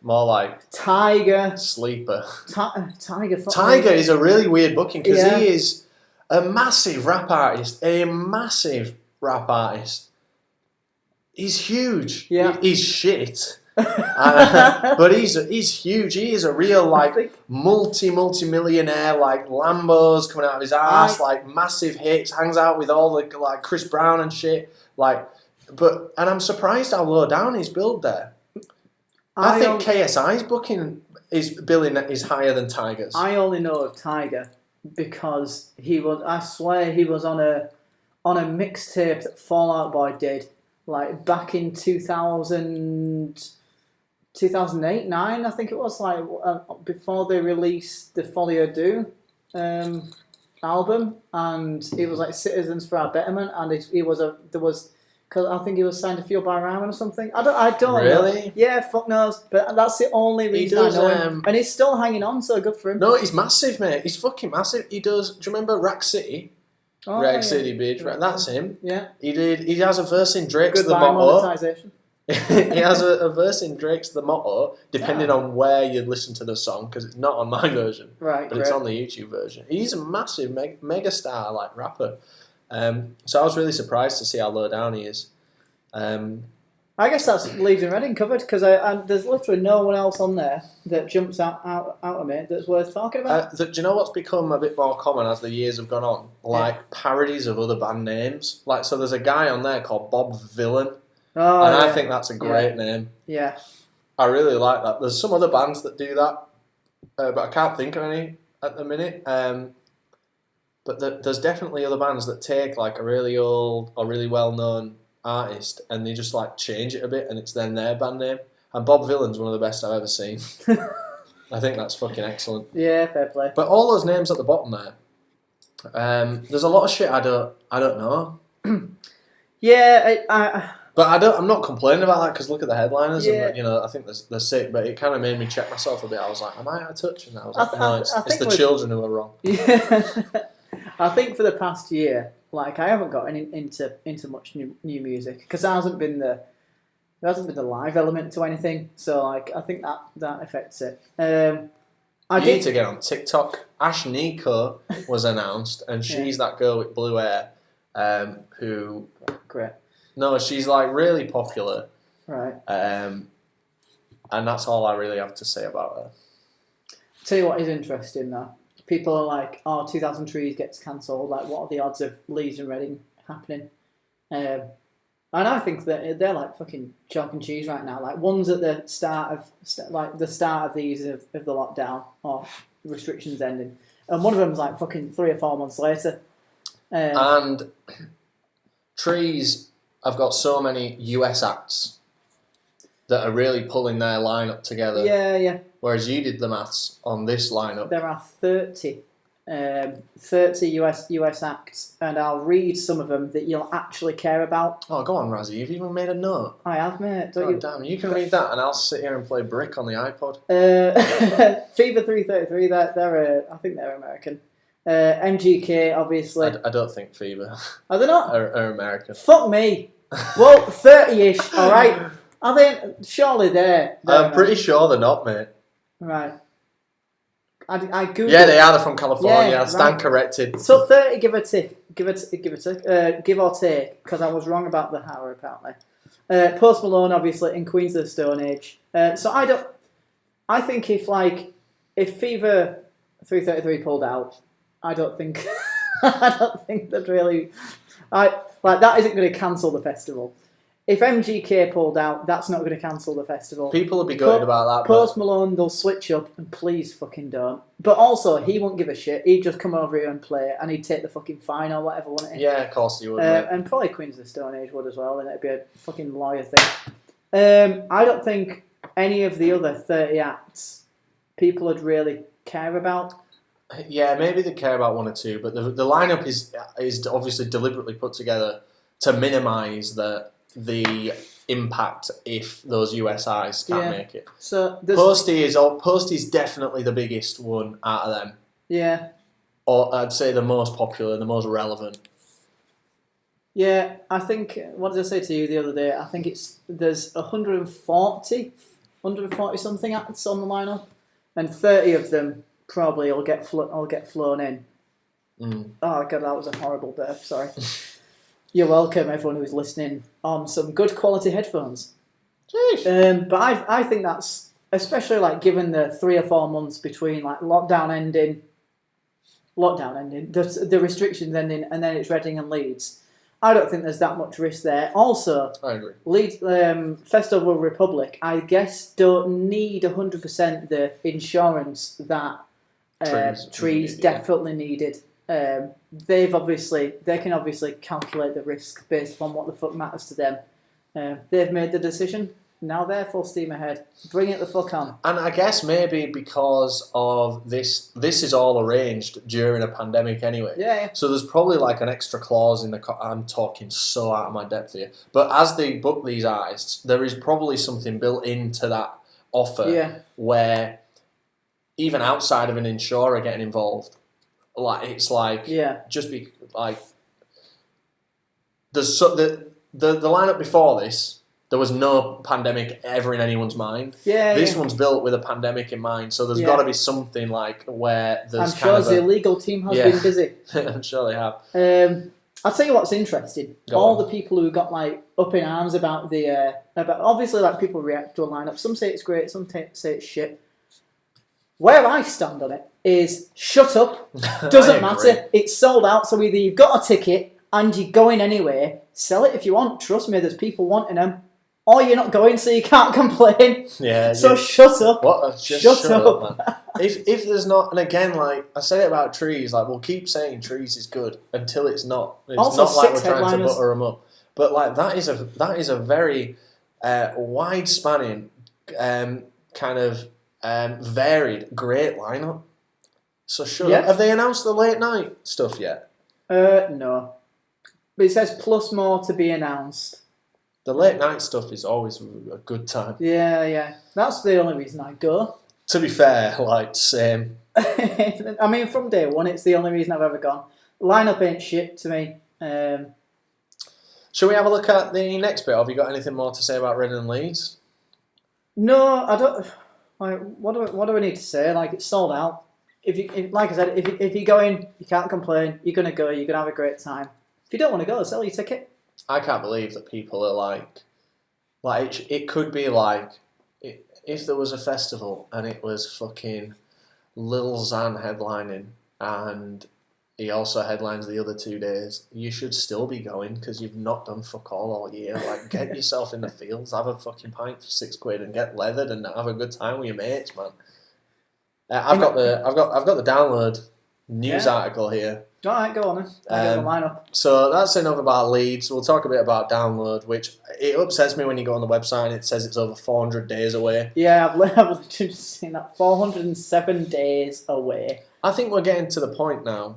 More like Tiger. Sleeper. Tiger. Tiger is a really weird booking because he is a massive rap artist. He's huge. Yeah. He's shit. But he's huge. He is a real multi-millionaire, Lambos coming out of his ass, massive hits, hangs out with all the Chris Brown and shit. And I'm surprised how low down he's billed there. I think KSI's billing is higher than Tiger's. I only know of Tiger because I swear he was on a mixtape that Fall Out Boy did. Back in 2008, 9, I think it was, before they released the Folie à Deux album, and it was Citizens for Our Betterment, and because I think he was signed to Fuel by Ramen or something. I don't really know. Yeah, fuck knows, but that's the only reason I know him. And he's still hanging on, so good for him. No, he's massive, mate. He's fucking massive. He does. Do you remember Rack City? Oh, Reg City Beach, right? That's him. Yeah. He has a verse in Drake's Goodbye, The Motto. monetization. He has a verse in Drake's The Motto, depending on where you listen to the song, because it's not on my version. Right. But it's on the YouTube version. He's a massive mega star rapper. So I was really surprised to see how low down he is. I guess that's Leeds and Reading covered, because there's literally no one else on there that jumps out of me that's worth talking about. Do you know what's become a bit more common as the years have gone on? Parodies of other band names. So there's a guy on there called Bob Villain. Oh, and yeah. I think that's a great name. Yeah. I really like that. There's some other bands that do that, but I can't think of any at the minute. But there's definitely other bands that take like a really old or really well-known artist and they just like change it a bit and it's then their band name. And Bob Vylan's one of the best I've ever seen. I think that's fucking excellent. Yeah, fair play. But all those names at the bottom there, there's a lot of shit I don't know. Yeah, I But I'm not complaining about that because look at the headliners Yeah. and I think they're sick. But it kind of made me check myself a bit. I was like, am I out of touch? And I was like, I no, it's think the children who are wrong. Yeah. I think for the past year, like I haven't got into much new music because there hasn't been the live element to anything. So like I think that affects it. You need to get on TikTok. Ash Nico was announced, and she's that girl with blue hair, who. Great. No, she's like really popular. Right. And that's all I really have to say about her. Tell you what is interesting though. People are like, oh, 2000TREES gets cancelled. Like, what are the odds of Leeds and Reading happening? And I think that they're like fucking chalk and cheese right now. Like, one's at the start of these of the lockdown or restrictions ending, and one of them's like fucking 3 or 4 months later. And Trees have got so many US acts that are really pulling their lineup together. Yeah. Whereas you did the maths on this lineup. There are 30 US acts, and I'll read some of them that you'll actually care about. Oh, go on, Razzie. You've even made a note. I have, mate. Damn, you can read that, and I'll sit here and play Brick on the iPod. Fever 333. They're I think they're American. MGK, obviously. I don't think Fever Are they not? are American. Fuck me. Well, 30-ish. All right. Are they? Surely they're I'm pretty sure they're not, mate. Right. I googled. Yeah, they are. They're from California. Yeah, I stand right. corrected. So 30, give or take, give or take, because I was wrong about the hour apparently. Post Malone, obviously, in Queens of the Stone Age. So I think if Fever 333 pulled out, I don't think they'd really. That isn't going to cancel the festival. If MGK pulled out, that's not going to cancel the festival. People will be gutted about that. Post Malone, they'll switch up, and please fucking don't. But also, he wouldn't give a shit. He'd just come over here and play, and he'd take the fucking fine or whatever, wouldn't he? Yeah, of course he would. And probably Queens of the Stone Age would as well, and it'd be a fucking lawyer thing. I don't think any of the other 30 acts people would really care about. Yeah, maybe they care about one or two, but the lineup is obviously deliberately put together to minimise the impact if those USIs can't make it. So Posty's definitely the biggest one out of them. Yeah. Or I'd say the most popular, the most relevant. Yeah, I think, what did I say to you the other day? I think there's 140 something acts on the lineup, and 30 of them probably will get flown in. Mm. Oh god, that was a horrible burp. Sorry. You're welcome, everyone who's listening on some good quality headphones. But I think that's, especially like given the 3 or 4 months between like lockdown ending, the restrictions ending, and then it's Reading and Leeds. I don't think there's that much risk there. Also, I agree. Leeds Festival Republic, I guess, don't need 100% the insurance that Trees definitely needed. They can obviously calculate the risk based upon what the fuck matters to them. They've made the decision. Now they're full steam ahead. Bring it the fuck on. And I guess maybe because of this is all arranged during a pandemic anyway. Yeah. So there's probably like an extra clause in the. I'm talking so out of my depth here. But as they book these artists, there is probably something built into that offer where even outside of an insurer getting involved, like it's like just be like there's the lineup before this. There was no pandemic ever in anyone's mind. This one's built with a pandemic in mind, so there's got to be something like where there's I'm sure the legal team has been busy. I'm sure they have. I'll tell you what's interesting. The people who got like up in arms about about obviously like people react to a lineup. Some say it's great, some say it's shit. Where I stand on it is shut up. Doesn't matter. It's sold out, so either you've got a ticket and you're going anyway. Sell it if you want. Trust me, there's people wanting them. or you're not going, so you can't complain. Yeah. So shut up. What? Just shut up, man. If there's not, and again, like I said it about Trees, like we'll keep saying Trees is good until it's not. It's Also, not like we're 6 trying to headliners. butter them up. But like that is a very wide spanning, kind of varied, great lineup. So sure, Yeah. have they announced the late night stuff yet? No. But it says plus more to be announced. The late night stuff is always a good time. Yeah. That's the only reason I go. To be fair, like same. I mean, from day one, it's the only reason I've ever gone. Lineup ain't shit to me. Shall we have a look at the next bit? Have you got anything more to say about Reading and Leeds? No, I don't. Like, what do I need to say? Like, it's sold out. Like I said, if you're going, you can't complain. You're gonna go. You're gonna have a great time. If you don't want to go, sell your ticket. I can't believe that people are like it could be like if there was a festival and it was fucking Lil Xan headlining and he also headlines the other 2 days, you should still be going because you've not done fuck all year. Like, get yourself in the fields, have a fucking pint for £6 and get leathered and have a good time with your mates, man. I've got the download news article here. All right, go on then. I'll get the lineup. So that's enough about Leeds. We'll talk a bit about download, which it upsets me when you go on the website and it says it's over 400 days away. Yeah, I've literally just seen that. 407 days away. I think we're getting to the point now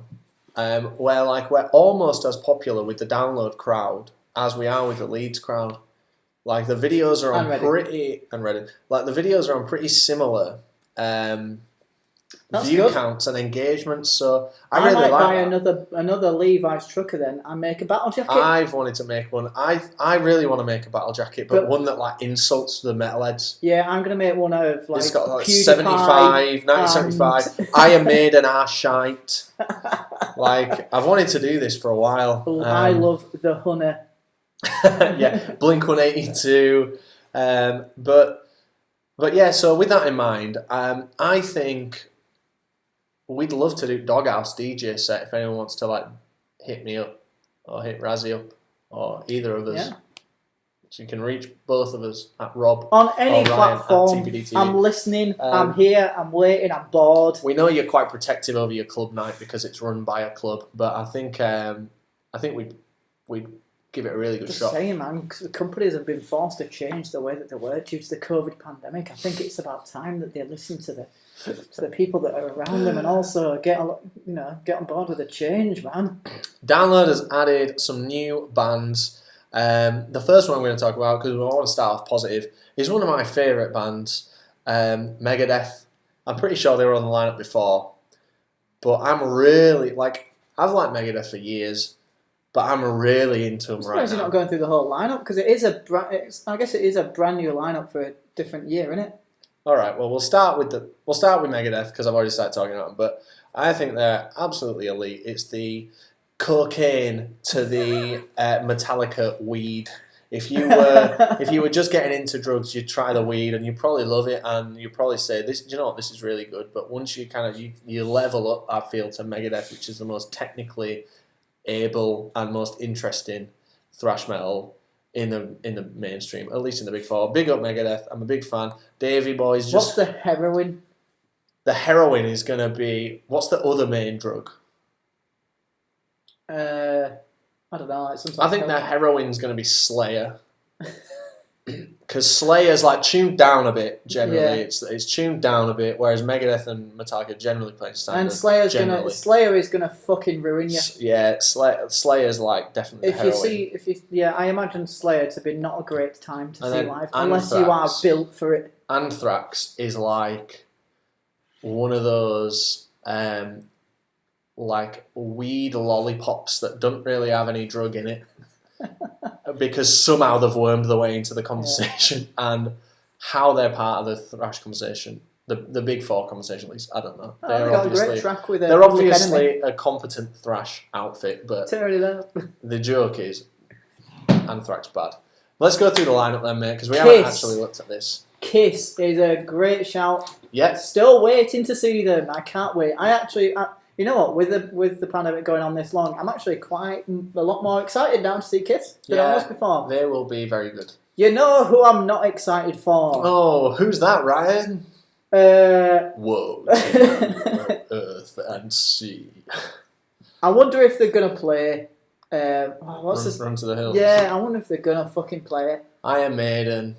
where we're almost as popular with the download crowd as we are with the Leeds crowd. Like the videos are on the videos are on pretty similar That's view good. counts and engagements. So I I really might like buy that. another Levi's trucker then and make a battle jacket. I've wanted to make one. I really want to make a battle jacket, but one that like insults the metalheads. Yeah, I'm gonna make one out of like. It's got like PewDiePie 75, 1975. Iron Maiden are shite. Like I've wanted to do this for a while. I love the Hunter. Yeah, Blink 182. But yeah. So with that in mind, I think we'd love to do Doghouse DJ set if anyone wants to like hit me up or hit Razzie up or either of us. Yeah. So you can reach both of us at Rob on any or Ryan platform. at TBDTV. I'm listening. I'm here. I'm waiting. I'm bored. We know you're quite protective over your club night because it's run by a club, but I think we'd give it a really good Just shot. saying, man, companies have been forced to change the way that they work due to the COVID pandemic. I think it's about time that they listen to the people that are around them and also get on board with the change, man. Download has added some new bands. The first one I'm going to talk about, because I want to start off positive, is one of my favourite bands, Megadeth. I'm pretty sure they were on the lineup before, but I'm really I've liked Megadeth for years. But I'm really into them right now. You're not going through the whole lineup because it is I guess it is a brand new lineup for a different year, isn't it? All right. Well, we'll start with Megadeth because I've already started talking about them. But I think they're absolutely elite. It's the cocaine to the Metallica weed. If you were just getting into drugs, you'd try the weed and you'd probably love it and you'd probably say this. You know what? This is really good. But once you you level up, I feel, to Megadeth, which is the most technically able and most interesting thrash metal in the mainstream, at least in the big four. Big up Megadeth. I'm a big fan. Davey boys. Just what's the heroin? The heroin is gonna be. What's the other main drug? I don't know. I think the heroin's gonna be Slayer. Because Slayer's tuned down a bit generally. Yeah. It's tuned down a bit, whereas Megadeth and Metallica generally play standard. And Slayer is gonna fucking ruin you. Yeah, Slayer's definitely heroin. I imagine Slayer to be not a great time to see live Anthrax, unless you are built for it. Anthrax is one of those weed lollipops that don't really have any drug in it. Because somehow they've wormed their way into the conversation and how they're part of the thrash conversation, the big four conversation at least, I don't know. They're obviously a competent thrash outfit, but the joke is Anthrax bad. Let's go through the lineup then, mate, because we haven't actually looked at this. Kiss is a great shout. Yeah. Still waiting to see them. I can't wait. You know what? With the pandemic going on this long, I'm actually quite a lot more excited now to see Kiss than I was before. They will be very good. You know who I'm not excited for? Oh, who's that, Ryan? Whoa, earth and sea. I wonder if they're gonna play. What's this? Run to the Hills. Yeah, I wonder if they're gonna fucking play it. Iron Maiden.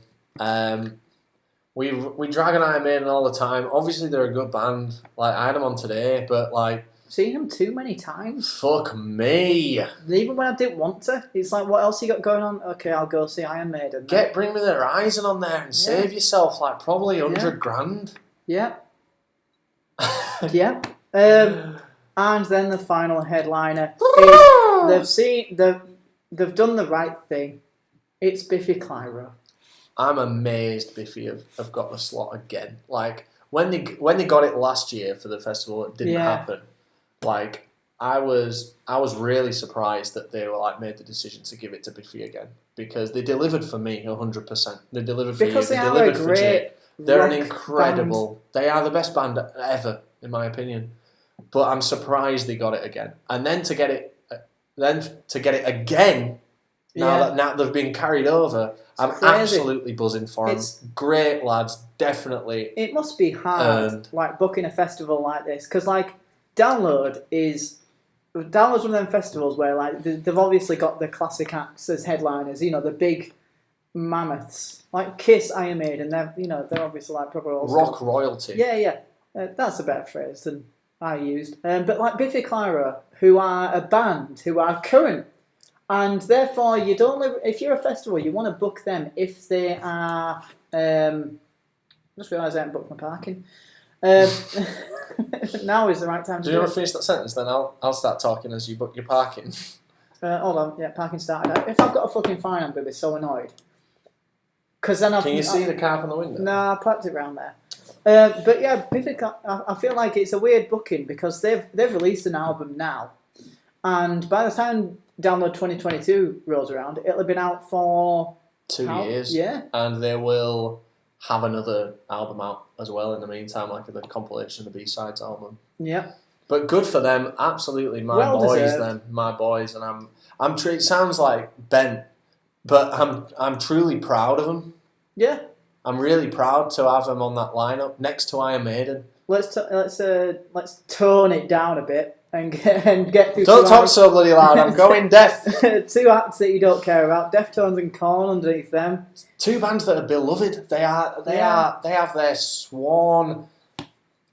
We drag on Iron Maiden all the time. Obviously, they're a good band. Like, I had them on today, but like, seen them too many times. Fuck me. Even when I didn't want to, it's like, what else you got going on? Okay, I'll go see Iron Maiden. Bring Me the Horizon on there and save yourself like probably 100 grand. Yeah. Yeah. And then the final headliner is they've done the right thing. It's Biffy Clyro. I'm amazed Biffy have got the slot again. Like when they got it last year for the festival, it didn't happen. Like I was really surprised that they were like made the decision to give it to Biffy again because they delivered for me 100%. They delivered for because you. They delivered are for Jay. They're an incredible band. They are the best band ever, in my opinion. But I'm surprised they got it again, and then to get it again. Now that they've been carried over, I'm absolutely buzzing for them. Great lads, definitely. It must be hard, like booking a festival like this, because like Download's one of them festivals where like they've obviously got the classic acts as headliners, you know, the big mammoths like Kiss, Iron Maiden. They're obviously like proper rock royalty. Yeah, that's a better phrase than I used. But like Biffy Clyro, who are a band who are current. And therefore, if you're a festival, you want to book them if they are. Just realised I haven't booked my parking. Now is the right time to do you want to finish that sentence? Then I'll start talking as you book your parking. Hold on, parking started. If I've got a fucking fine, I'm going to be so annoyed. Because then Can you see the car from the window? No, I parked it round there. But yeah, Biffy, I feel like it's a weird booking because they've released an album now, and by the time Download 2022 rolls around, it'll have been out for 2 years. Yeah. And they will have another album out as well in the meantime, like the compilation of the B-Sides album. Yeah. But good for them, absolutely my boys, and I'm it sounds like bent, but I'm truly proud of them. Yeah. I'm really proud to have them on that lineup next to Iron Maiden. Let's tone it down a bit and get through. Don't talk so bloody loud. I'm going deaf. 2 acts that you don't care about: Deftones and Korn underneath them. 2 bands that are beloved. They have their sworn,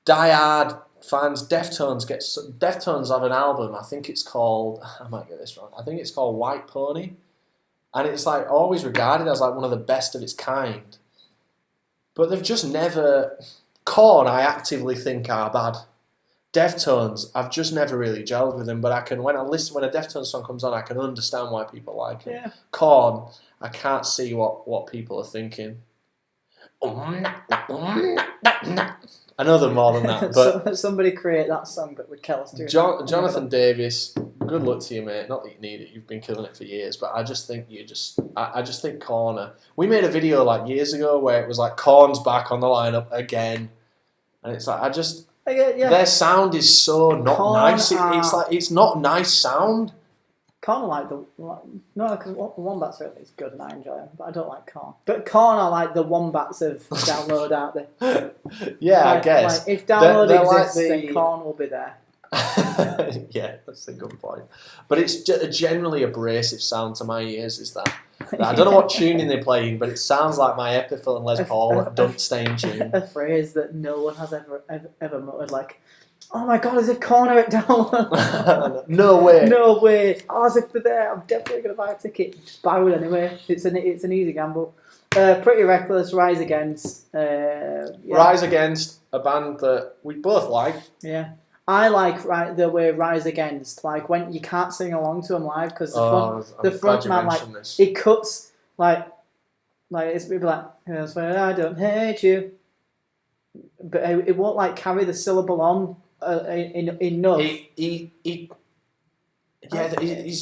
diehard fans. Deftones have an album. I think it's called. I might get this wrong. I think it's called White Pony, and it's like always regarded as like one of the best of its kind. But they've just never. Korn, I actively think are bad. Deftones, I've just never really gelled with them, but when a Deftones song comes on, I can understand why people like it. Yeah. Korn, I can't see what people are thinking. I know them more than that, but somebody create that song that would kill us. Jonathan Davis, good luck to you, mate. Not that you need it; you've been killing it for years. But I just think I just think Korn. We made a video like years ago where it was like Korn's back on the lineup again, and it's like their sound is so not Korn nice. It's not nice sound. Korn because Wombats really is good and I enjoy them, but I don't like Korn. But Korn are like the Wombats of Download, aren't they? Yeah, I guess. Like, if Download exists, like then Korn will be there. Yeah, that's a good point. But it's a generally abrasive sound to my ears. Is that? I don't know what tuning they're playing, but it sounds like my Epiphil and Les Paul don't stay in tune. A phrase that no one has ever muttered, like, "Oh my god, as if Korn are at Download." No way. No way. Oh, as if they're there, I'm definitely going to buy a ticket. Just buy one anyway. It's an easy gamble. Pretty Reckless, Rise Against. Rise Against, a band that we both like. Yeah. I like the way Rise Against, like when you can't sing along to them live because the front man, like, he cuts, like it's people like, "Here's where I don't hate you," but it won't like carry the syllable on enough. He's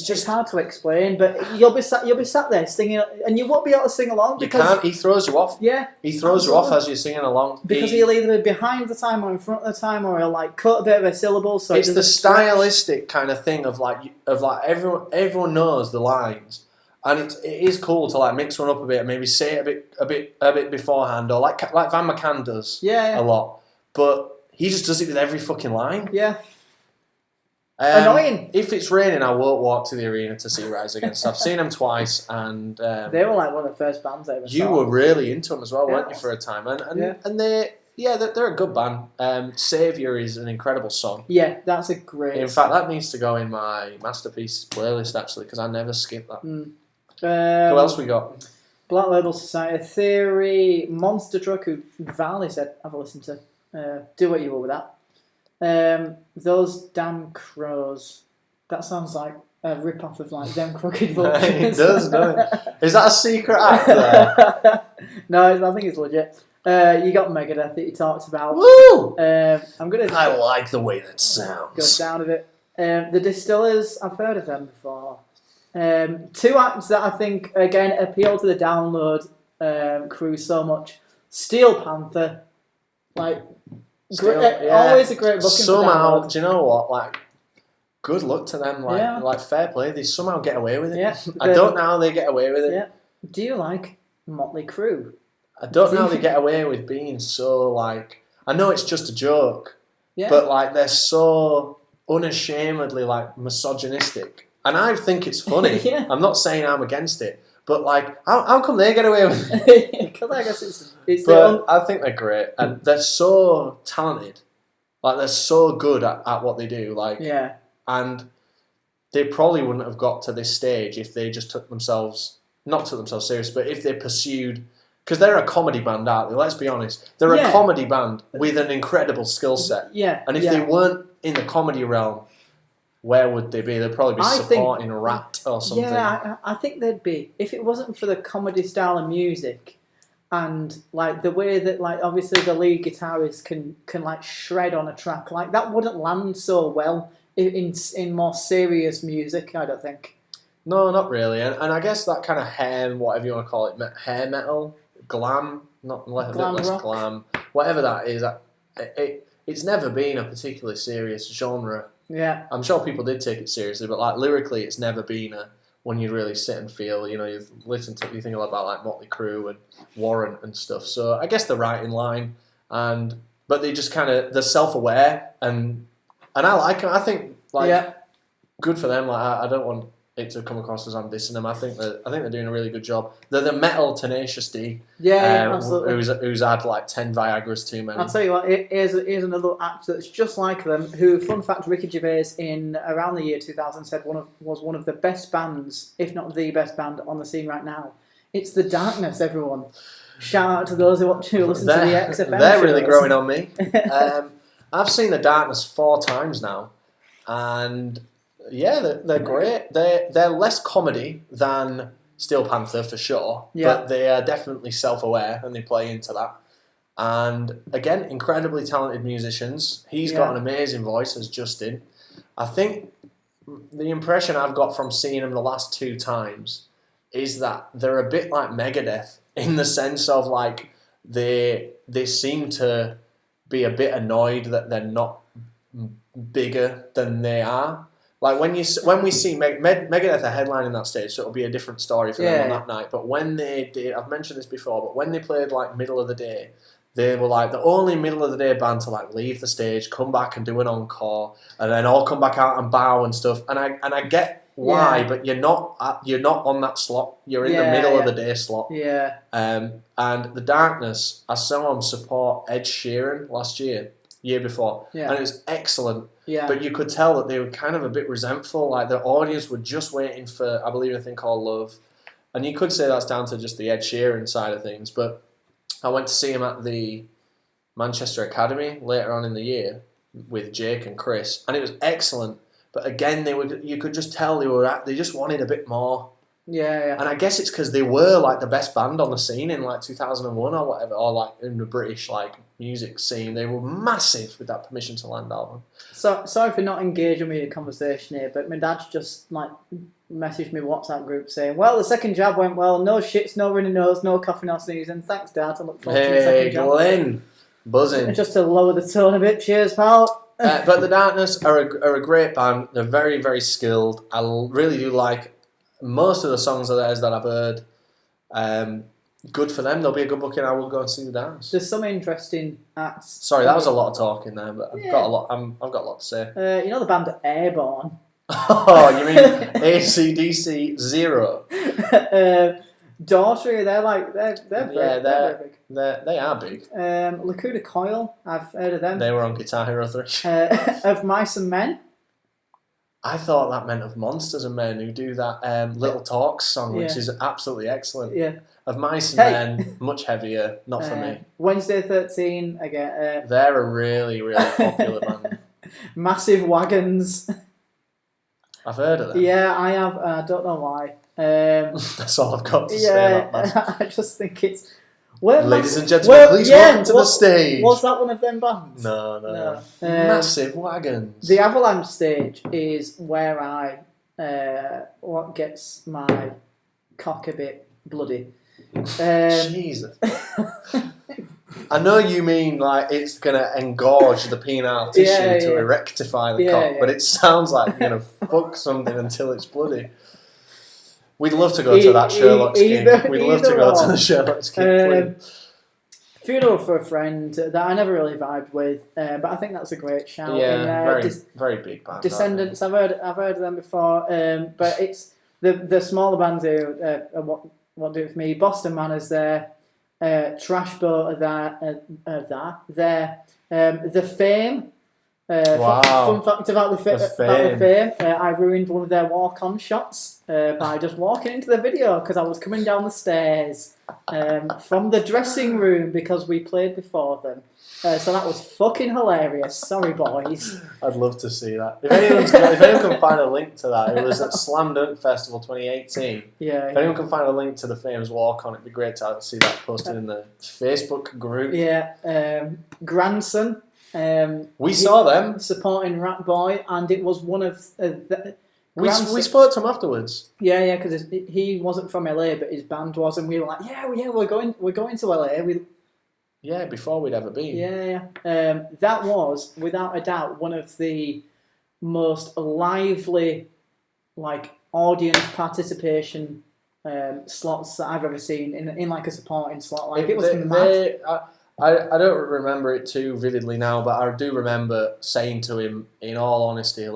just. It's hard to explain, but you'll be sat there singing, and you won't be able to sing along because you can't. He throws you off. Yeah, he throws you off as you're singing along because he'll either be behind the time or in front of the time, or he'll like cut a bit of a syllable. So it's the stylistic kind of thing of like everyone knows the lines, And it is cool to like mix one up a bit and maybe say it a bit beforehand, or like Van McCann does a lot. But he just does it with every fucking line. Yeah. Annoying. If it's raining, I won't walk to the arena to see Rise Against. I've seen them twice, and they were like one of the first bands I ever saw. You were really into them as well, weren't you, for a time? And they're a good band. Saviour is an incredible song. Yeah, that's a great. In fact, that needs to go in my masterpieces playlist actually, because I never skip that. Who else we got? Black Label Society, Theory, Monster Truck, who Valley said have a listen to. Do what you will with that. Those Damn Crows. That sounds like a rip-off of like Them Crooked Vultures. It does, doesn't it? Is that a secret act there? No, I think it's legit. You got Megadeth that you talked about. Woo! I like the way that sounds. Go down a bit. The Distillers, I've heard of them before. Two acts that I think again appeal to the download crew so much. Steel Panther, like. Always a great booking. Somehow, do you know what? Like, good luck to them. Like fair play. They somehow get away with it. Yeah, I don't know how they get away with it. Yeah. Do you like Motley Crue? I don't know how they get away with being so like. I know it's just a joke, but like they're so unashamedly like misogynistic, and I think it's funny. I'm not saying I'm against it. But like, how come they get away with it? Because I guess it's. But I think they're great, and they're so talented. Like they're so good at what they do. Like, and they probably wouldn't have got to this stage if they just took themselves serious, but if they pursued, because they're a comedy band, aren't they? Let's be honest, they're a comedy band with an incredible skill set. Yeah, and if they weren't in the comedy realm, where would they be? They'd probably be supporting Rat or something. Yeah, I think they'd be. If it wasn't for the comedy style of music and like the way that like obviously the lead guitarist can like shred on a track, like that wouldn't land so well in more serious music, I don't think. No, not really. And I guess that kind of hair, whatever you want to call it, hair metal, glam, not less glam, whatever that is, it's never been a particularly serious genre. Yeah, I'm sure people did take it seriously, but like lyrically, it's never been when you really sit and feel. You think about like Motley Crue and Warrant and stuff. So I guess they're right in line, but they just they're self-aware and I like them. I think good for them. Like I don't want it to come across as I'm dissing them. I think they're doing a really good job. They're the metal Tenacious D. Absolutely. Who's had like 10 Viagra's too many. I'll tell you what, here's another act that's just like them. Who, fun fact, Ricky Gervais in around the year 2000 said was one of the best bands, if not the best band on the scene right now. It's The Darkness, everyone. Shout out to those who listen to the XFM. They're really growing on me. I've seen The Darkness 4 times now, and. Yeah, they're great. They're less comedy than Steel Panther for sure, but they are definitely self-aware and they play into that. And again, incredibly talented musicians. He's got an amazing voice, as Justin. I think the impression I've got from seeing him the last 2 times is that they're a bit like Megadeth in the sense of like they seem to be a bit annoyed that they're not bigger than they are. Like when we see Megadeth are headlining that stage, so it'll be a different story for them on that night. But when they did, I've mentioned this before, but when they played like middle of the day, they were like the only middle of the day band to like leave the stage, come back and do an encore, and then all come back out and bow and stuff. And I get why, but you're not on that slot. You're in the middle of the day slot. Yeah. And The Darkness, I saw them support Ed Sheeran last year before, and it was excellent. Yeah. But you could tell that they were kind of a bit resentful. Like the audience were just waiting for, I believe, a thing called Love, and you could say that's down to just the Ed Sheeran side of things. But I went to see him at the Manchester Academy later on in the year with Jake and Chris, and it was excellent. But again, you could just tell they just wanted a bit more. Yeah. And I guess it's because they were like the best band on the scene in like 2001 or whatever, or like in the British like music scene. They were massive with that Permission to Land album. So sorry for not engaging with your conversation here, but my dad's just like messaged me WhatsApp group saying, "Well, the second jab went well. No shits, no runny nose, no coughing, no sneezing. Thanks, Dad. I look forward to the second jab." Hey, Glenn, buzzing. Just to lower the tone a bit. Cheers, pal. But The Darkness are a great band. They're very, very skilled. I really do like most of the songs of theirs that I've heard, good for them. There'll be a good booking. I will go and see the dance. There's some interesting acts. Sorry, that was a lot of talking there, but I've got a lot. I've got a lot to say. You know the band Airborne? Oh, you mean AC/DC Zero? Daughtry, they're very big. They are big. Lacuna Coil, I've heard of them. They were on Guitar Hero 3. Of Mice and Men. I thought that meant of Monsters and Men, who do that Little Talks song, which is absolutely excellent. Yeah. Of Mice and Men, much heavier, not for me. Wednesday 13, again. They're a really, really popular band. Massive Wagons. I've heard of them. Yeah, I have. I don't know why. That's all I've got to say about that. I just think it's... Ladies and gentlemen, please welcome to the stage. Was that one of them bands? No. Massive Wagons. The Avalanche stage is where I... what gets my cock a bit bloody. Jesus. I know you mean like it's going to engorge the penile tissue to rectify the cock, but it sounds like you're going to fuck something until it's bloody. We'd love to go to that Sherlock's gig. We'd love to go to the Sherlock's gig. Funeral for a Friend that I never really vibed with, but I think that's a great shout. Yeah, very big band. Descendants, I've heard of them before, but it's the smaller bands who what do it for me. Boston Manor's there, Trash Boat are there, The Fame. Fun fact about the Fame. I ruined one of their walk-on shots by just walking into the video because I was coming down the stairs from the dressing room because we played before them. So that was fucking hilarious. Sorry, boys. I'd love to see that. If anyone can find a link to that, it was at Slam Dunk Festival 2018. Yeah. If anyone can find a link to the Fame's walk-on, it'd be great to see that posted in the Facebook group. Yeah. Grandson. We saw them supporting Rat Boy, and it was one of we spoke to him afterwards. Yeah, because he wasn't from LA, but his band was, and we were like, we're going to LA. Before we'd ever been. That was without a doubt one of the most lively, audience participation slots that I've ever seen in like a supporting slot. It was mad. I don't remember it too vividly now, but I do remember saying to him, in all honesty,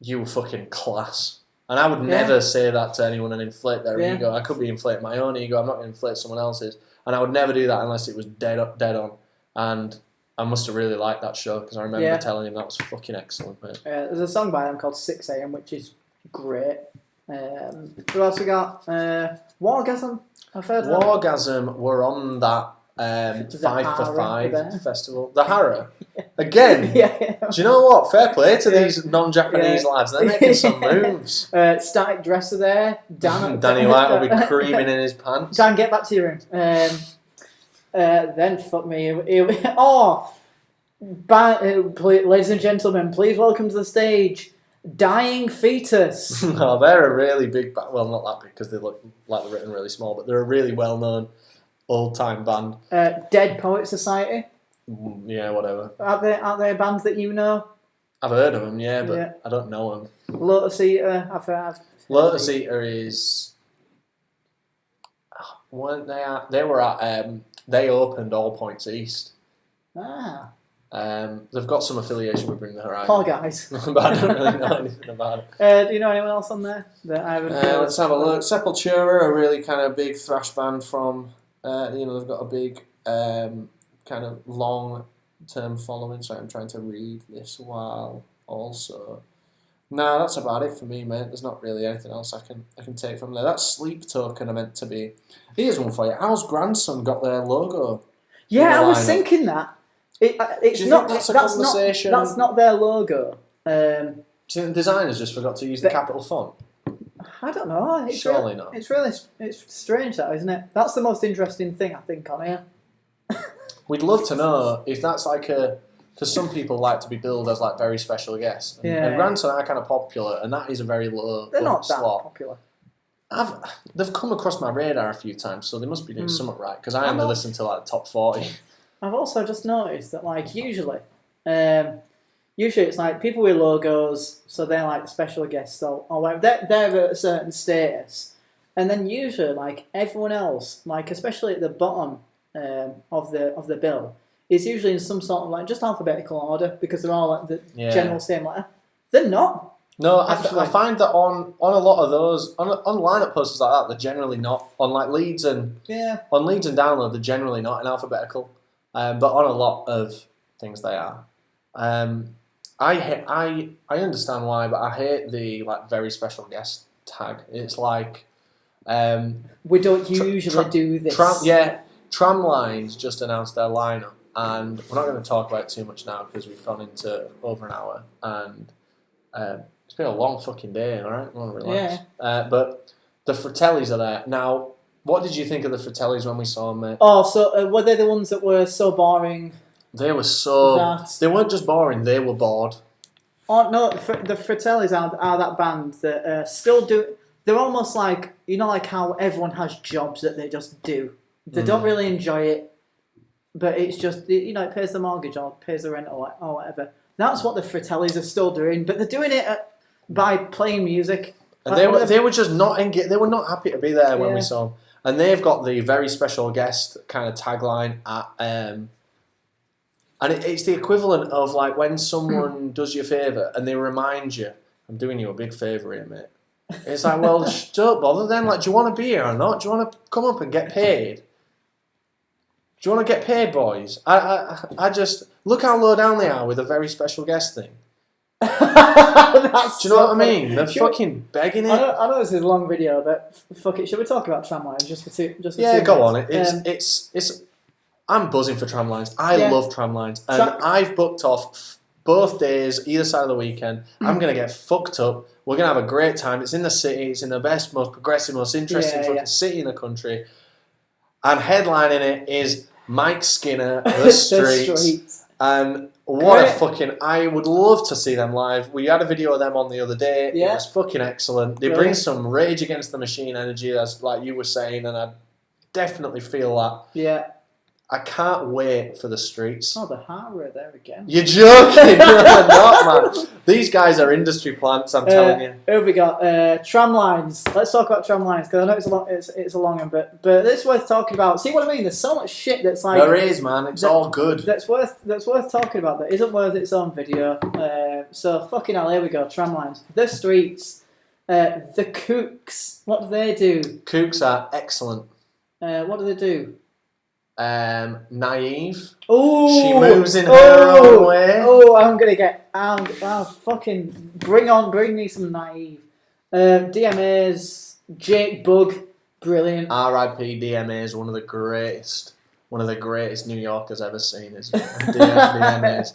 you were fucking class. And I would never say that to anyone and inflate their ego. I could be inflating my own ego. I'm not going to inflate someone else's. And I would never do that unless it was dead on. And I must have really liked that show because I remember telling him that was fucking excellent, mate. There's a song by them called 6 AM, which is great. What else we got? Wargasm. I've heard that. Wargasm were on that 5 for 5 festival. The Harrow. Again. Do you know what? Fair play to these non-Japanese lads. They're making some moves. Static Dresser there. Danny White will be creaming in his pants. Dan, get back to your room. Then fuck me. Ladies and gentlemen, please welcome to the stage Dying Fetus. Oh, they're a really big band. Well, not that big because they look like they're written really small, but they're a really well-known old-time band. Dead Poet Society. Yeah, whatever. Are they bands that you know? I've heard of them, but I don't know them. Lotus Eater, I've heard. Lotus Eater is... weren't they at... They were at... they opened All Points East. Ah. They've got some affiliation with Bring the Horizon. Poor guys. But I don't really know anything about it. Do you know anyone else on there that I haven't? Let's have a look. Sepultura, a really kind of big thrash band from... they've got a big kind of long-term following. So I'm trying to read this while also... No, that's about it for me, mate. There's not really anything else I can take from there. That Sleep Token are meant to be... Here's one for you. How's Grandson got their logo? Yeah, I was thinking that. It's not. That's not their logo. Do you think the designers just forgot to use the capital font? I don't know. Surely not. It's strange, that, isn't it? That's the most interesting thing, I think, on here. We'd love to know if that's like a... Because some people like to be billed as like very special guests. And Grandson are kind of popular, and that is a very low They're not that slot. popular. They've come across my radar a few times, so they must be doing something right, because I only listen to like the top 40. I've also just noticed that, like, usually, usually it's like people with logos, so they're like special guests or whatever. They're at a certain status, and then usually like everyone else, like especially at the bottom of the bill, is usually in some sort of like just alphabetical order because they're all like the general same letter. They're not. No, I find that on a lot of those on lineup posters like that, they're generally not on like Leeds and Download. They're generally not in alphabetical, but on a lot of things they are. I understand why, but I hate the like very special guest tag. It's like we don't usually do this. Tramlines just announced their lineup, and we're not going to talk about it too much now because we've gone into over an hour and. It's been a long fucking day, all right? I want to relax. Yeah. But the Fratellis are there. Now, what did you think of the Fratellis when we saw them, mate? Oh, so were they the ones that were so boring? They were so... They weren't just boring, they were bored. Oh, no, the Fratellis are that band that still do... They're almost like, you know, like how everyone has jobs that they just do. They don't really enjoy it, but it's just, you know, it pays the mortgage or pays the rent or whatever. That's what the Fratellis are still doing, but they're doing it by playing music. And they were just not they were not happy to be there when we saw them. And they've got the very special guest kind of tagline at, and it's the equivalent of like when someone does you a favour and they remind you, I'm doing you a big favour here, mate. It's like, well, don't bother then. Like, do you want to be here or not? Do you want to come up and get paid? Do you want to get paid, boys? I just look how low down they are with a very special guest thing. Do you know what I mean? They're fucking begging it. I know this is a long video, but fuck it. Should we talk about Tramlines just for two go minutes? on. It's. I'm buzzing for Tramlines. I love Tramlines, and I've booked off both days, either side of the weekend. I'm gonna get fucked up. We're gonna have a great time. It's in the city. It's in the best, most progressive, most interesting fucking city in the country. And headlining it is Mike Skinner, The Streets. And what a fucking... I would love to see them live. We had a video of them on the other day. Yeah. It was fucking excellent. They bring some Rage Against the Machine energy, as like you were saying, and I definitely feel that. Yeah. I can't wait for The Streets. Oh, the Heart Rate there again. You're joking. You're not, man. These guys are industry plants, I'm telling you. Who have we got? Tramlines. Let's talk about Tramlines, because I know it's a long one, but it's worth talking about. See what I mean? There's so much shit that's like... There is, man. It's all good. That's worth talking about that isn't worth its own video. So, fucking hell, here we go. Tramlines. The Streets. The Kooks. What do they do? Kooks are excellent. What do they do? Naive. Oh, she moves in her own way. Oh, I'm gonna get. Fucking bring me some Naive. DMA's Jake Bug, brilliant. R.I.P. DMA's one of the greatest New Yorkers ever seen. Is DMA's.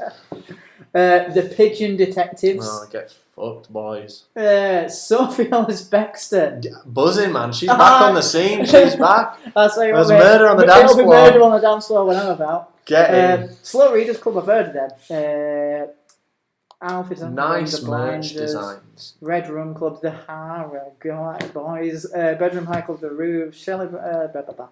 The Pigeon Detectives. Oh, get fucked, boys. Sophie Ellis-Bextor. Buzzing, man. She's back on the scene. She's back. There's murder on the dance floor. There'll be murder on the dance floor when I'm about. Get in. Slow Readers Club, I've heard of them. Outfits and nice merch designs. Red Room Club, The Harrow, Boys. Bedroom High Club, The Roof. Shelley. Blah, blah, blah.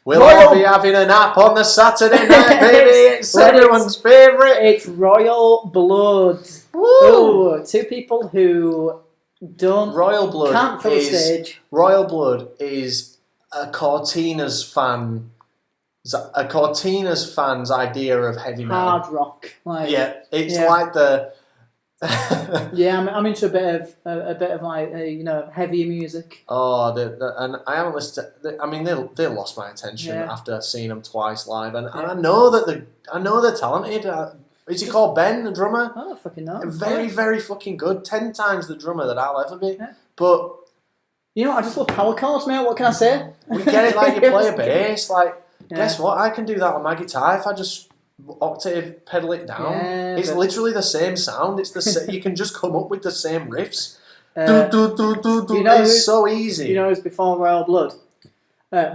We'll all be having a nap on the Saturday night, baby. It's everyone's favourite. It's Royal Blood. Woo! Oh, two people who can't fill the stage. Royal Blood is a Cortina's fan's idea of heavy metal. Hard rock. Like the... I'm into a bit of like heavier music. Oh, and I haven't listened to. I mean, they lost my attention after seeing them twice live, and I know that they're talented. Is he called Ben, the drummer? I don't fucking know. Very, very fucking good. 10 times the drummer that I'll ever be. Yeah. But you know, I just love power chords, mate. What can I say? We get it. Like you play a bass. Like guess what? I can do that on my guitar if I just octave pedal it down. It's literally the same sound. It's the you can just come up with the same riffs. It's so easy. You know, it's before Royal Blood.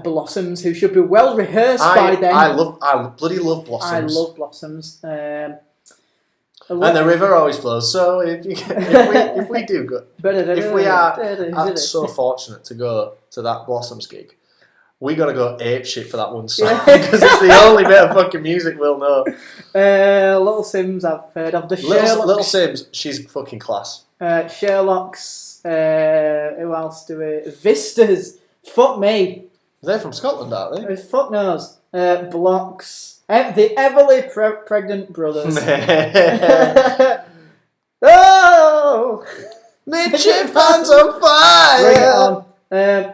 Blossoms, who should be well rehearsed by then. I bloody love Blossoms. I love Blossoms. And the river always flows. So if we do good, if we are so fortunate to go to that Blossoms gig, We gotta go ape shit for that one song because it's the only bit of fucking music we'll know. Little Sims, I've heard of the Sherlock. Little Sims, she's fucking class. Sherlock's. Who else do we? Vistas. Fuck me. They're from Scotland, aren't they? Fuck knows. Blocks. The Everly Pregnant Brothers. Oh! Midship hands on fire! Bring it on.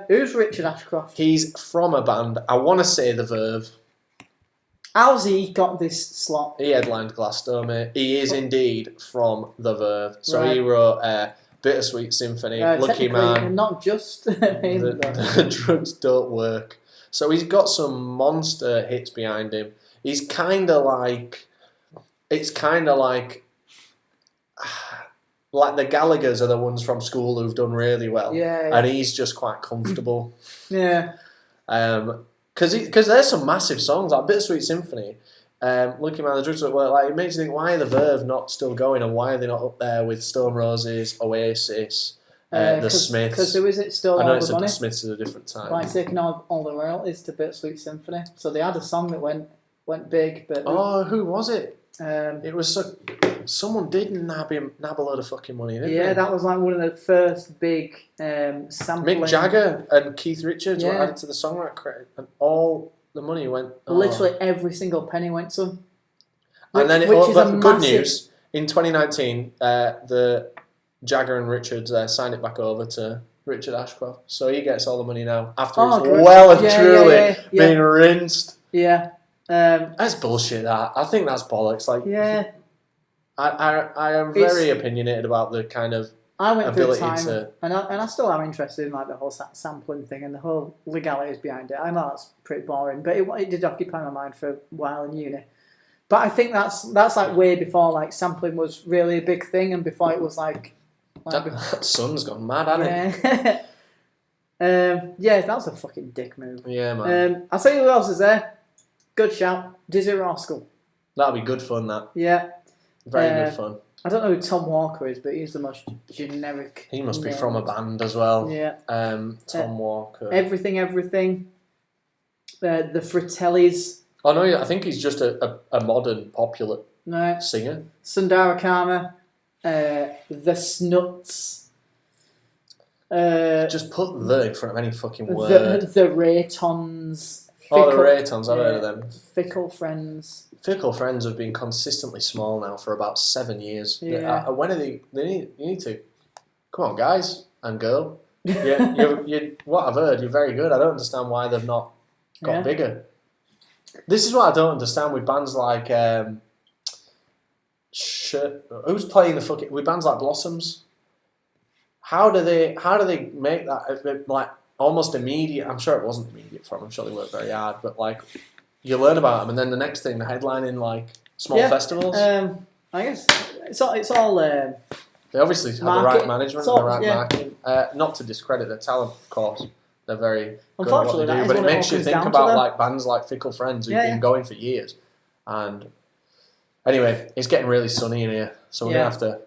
Who's Richard Ashcroft? He's from a band, I want to say The Verve. How's he got this slot? He headlined Glasgow, mate. He is indeed from The Verve. So Right. he wrote Bittersweet Symphony, Lucky Man. Not just The drugs don't work. So he's got some monster hits behind him. He's kind of like... It's kind of like the Gallaghers are the ones from school who've done really well. Yeah. And he's just quite comfortable. Yeah. Because there's some massive songs, like Bittersweet Symphony, Lucky Man, the drugs don't work. Like, it makes you think, why are The Verve not still going, and why are they not up there with Stone Roses, Oasis, the Smiths? Because who is it still? I know all it's the money? the Smiths at a different time. Like taking all the royalties to Bittersweet Symphony. So they had a song that went big, but Who was it? It was someone did nab a load of fucking money, didn't they? that was like one of the first big sampling. Mick Jagger and Keith Richards were Yeah. added to the songwriting credit, and all the money went. Literally every single penny went to them. And then which is a good massive... news, in 2019, the Jagger and Richards signed it back over to Richard Ashcroft, so he gets all the money now after he's good. well and Yeah, truly yeah. being rinsed. Yeah. That's bullshit. I think that's bollocks. Like, Yeah. I am very opinionated about the kind of I went through a ability time, to. and I still am interested in like the whole sampling thing and the whole legalities behind it. I know that's pretty boring, but it did occupy my mind for a while in uni. But I think that's like way before like sampling was really a big thing, and before it was like That sun's gone mad, hasn't it? Yeah, that was a fucking dick move. Yeah, man. I'll tell you who else is there. Good shout, Dizzy Rascal. That'll be good fun. That Yeah. very good fun. I don't know who Tom Walker is, but he's the most generic. He must be name. from a band as well. Yeah. Tom Walker. Everything. The Fratellis. Oh no, I think he's just a modern popular No. singer. Sundara Karma. The Snuts. Just put the in front of any fucking word. The Raytons. The Raytons, I've heard of them. Fickle Friends. Fickle Friends have been consistently small now for about 7 years. Yeah. When are they? You need to. Come on, guys and girl. Yeah, you. What I've heard, you're very good. I don't understand why they've not got bigger. This is what I don't understand with bands like. Who's playing the fucking with bands like Blossoms? How do they make that like almost immediate? I'm sure it wasn't immediate for them. I'm sure they worked very hard, but like you learn about them, and then the next thing, they're headlining like small festivals. I guess it's all. They obviously have the right management and the right marketing. Not to discredit their talent, of course. They're very good at what they do, but it makes you think about like bands like Fickle Friends who've been going for years. And anyway, it's getting really sunny in here, so we're gonna have to.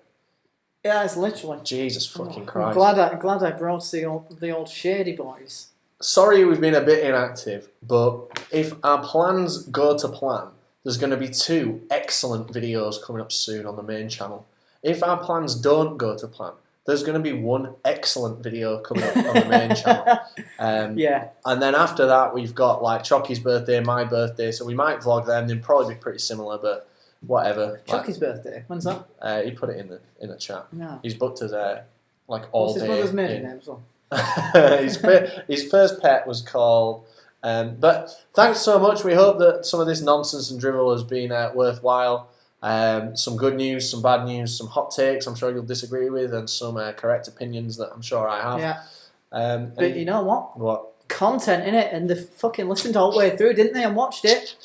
Yeah, it's literally. Jesus fucking Christ! I'm glad I brought the old shady boys. Sorry, we've been a bit inactive, but if our plans go to plan, there's going to be 2 excellent videos coming up soon on the main channel. If our plans don't go to plan, there's going to be 1 excellent video coming up on the main channel. And then after that, we've got like Chocky's birthday, my birthday, so we might vlog them. They'd probably be pretty similar, but whatever. Chocky's birthday? When's that? He put it in the chat. No. He's booked us like all What's day. his mother's maiden name as well? His first pet was called. But thanks so much. We hope that some of this nonsense and drivel has been worthwhile. Some good news, some bad news, some hot takes I'm sure you'll disagree with, and some correct opinions that I'm sure I have. Yeah. But you know what? What? Content in it, and they fucking listened all the way through, didn't they? And watched it.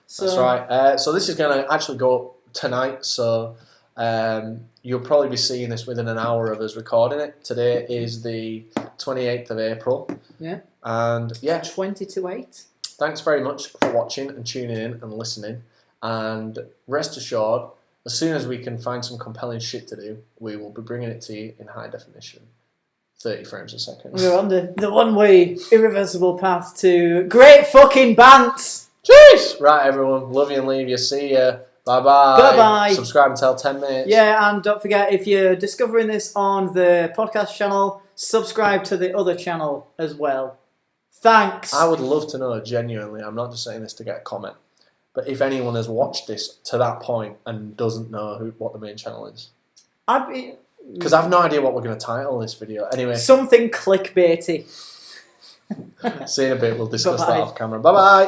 So. That's right. So this is going to actually go up tonight. So you'll probably be seeing this within an hour of us recording it. Today is the 28th of April. Yeah. And 20 to 8. Thanks very much for watching and tuning in and listening. And rest assured, as soon as we can find some compelling shit to do, we will be bringing it to you in high definition. 30 frames a second. We're on the one-way, irreversible path to great fucking bants. Jeez! Right, everyone. Love you and leave you. See ya. Bye-bye. Bye-bye. Subscribe and tell 10 minutes. Yeah, and don't forget, if you're discovering this on the podcast channel, subscribe to the other channel as well. Thanks. I would love to know, genuinely, I'm not just saying this to get a comment, but if anyone has watched this to that point and doesn't know what the main channel is. Because I've no idea what we're going to title this video. Anyway. Something clickbaity. See you in a bit. We'll discuss Bye-bye. that off camera. Bye-bye.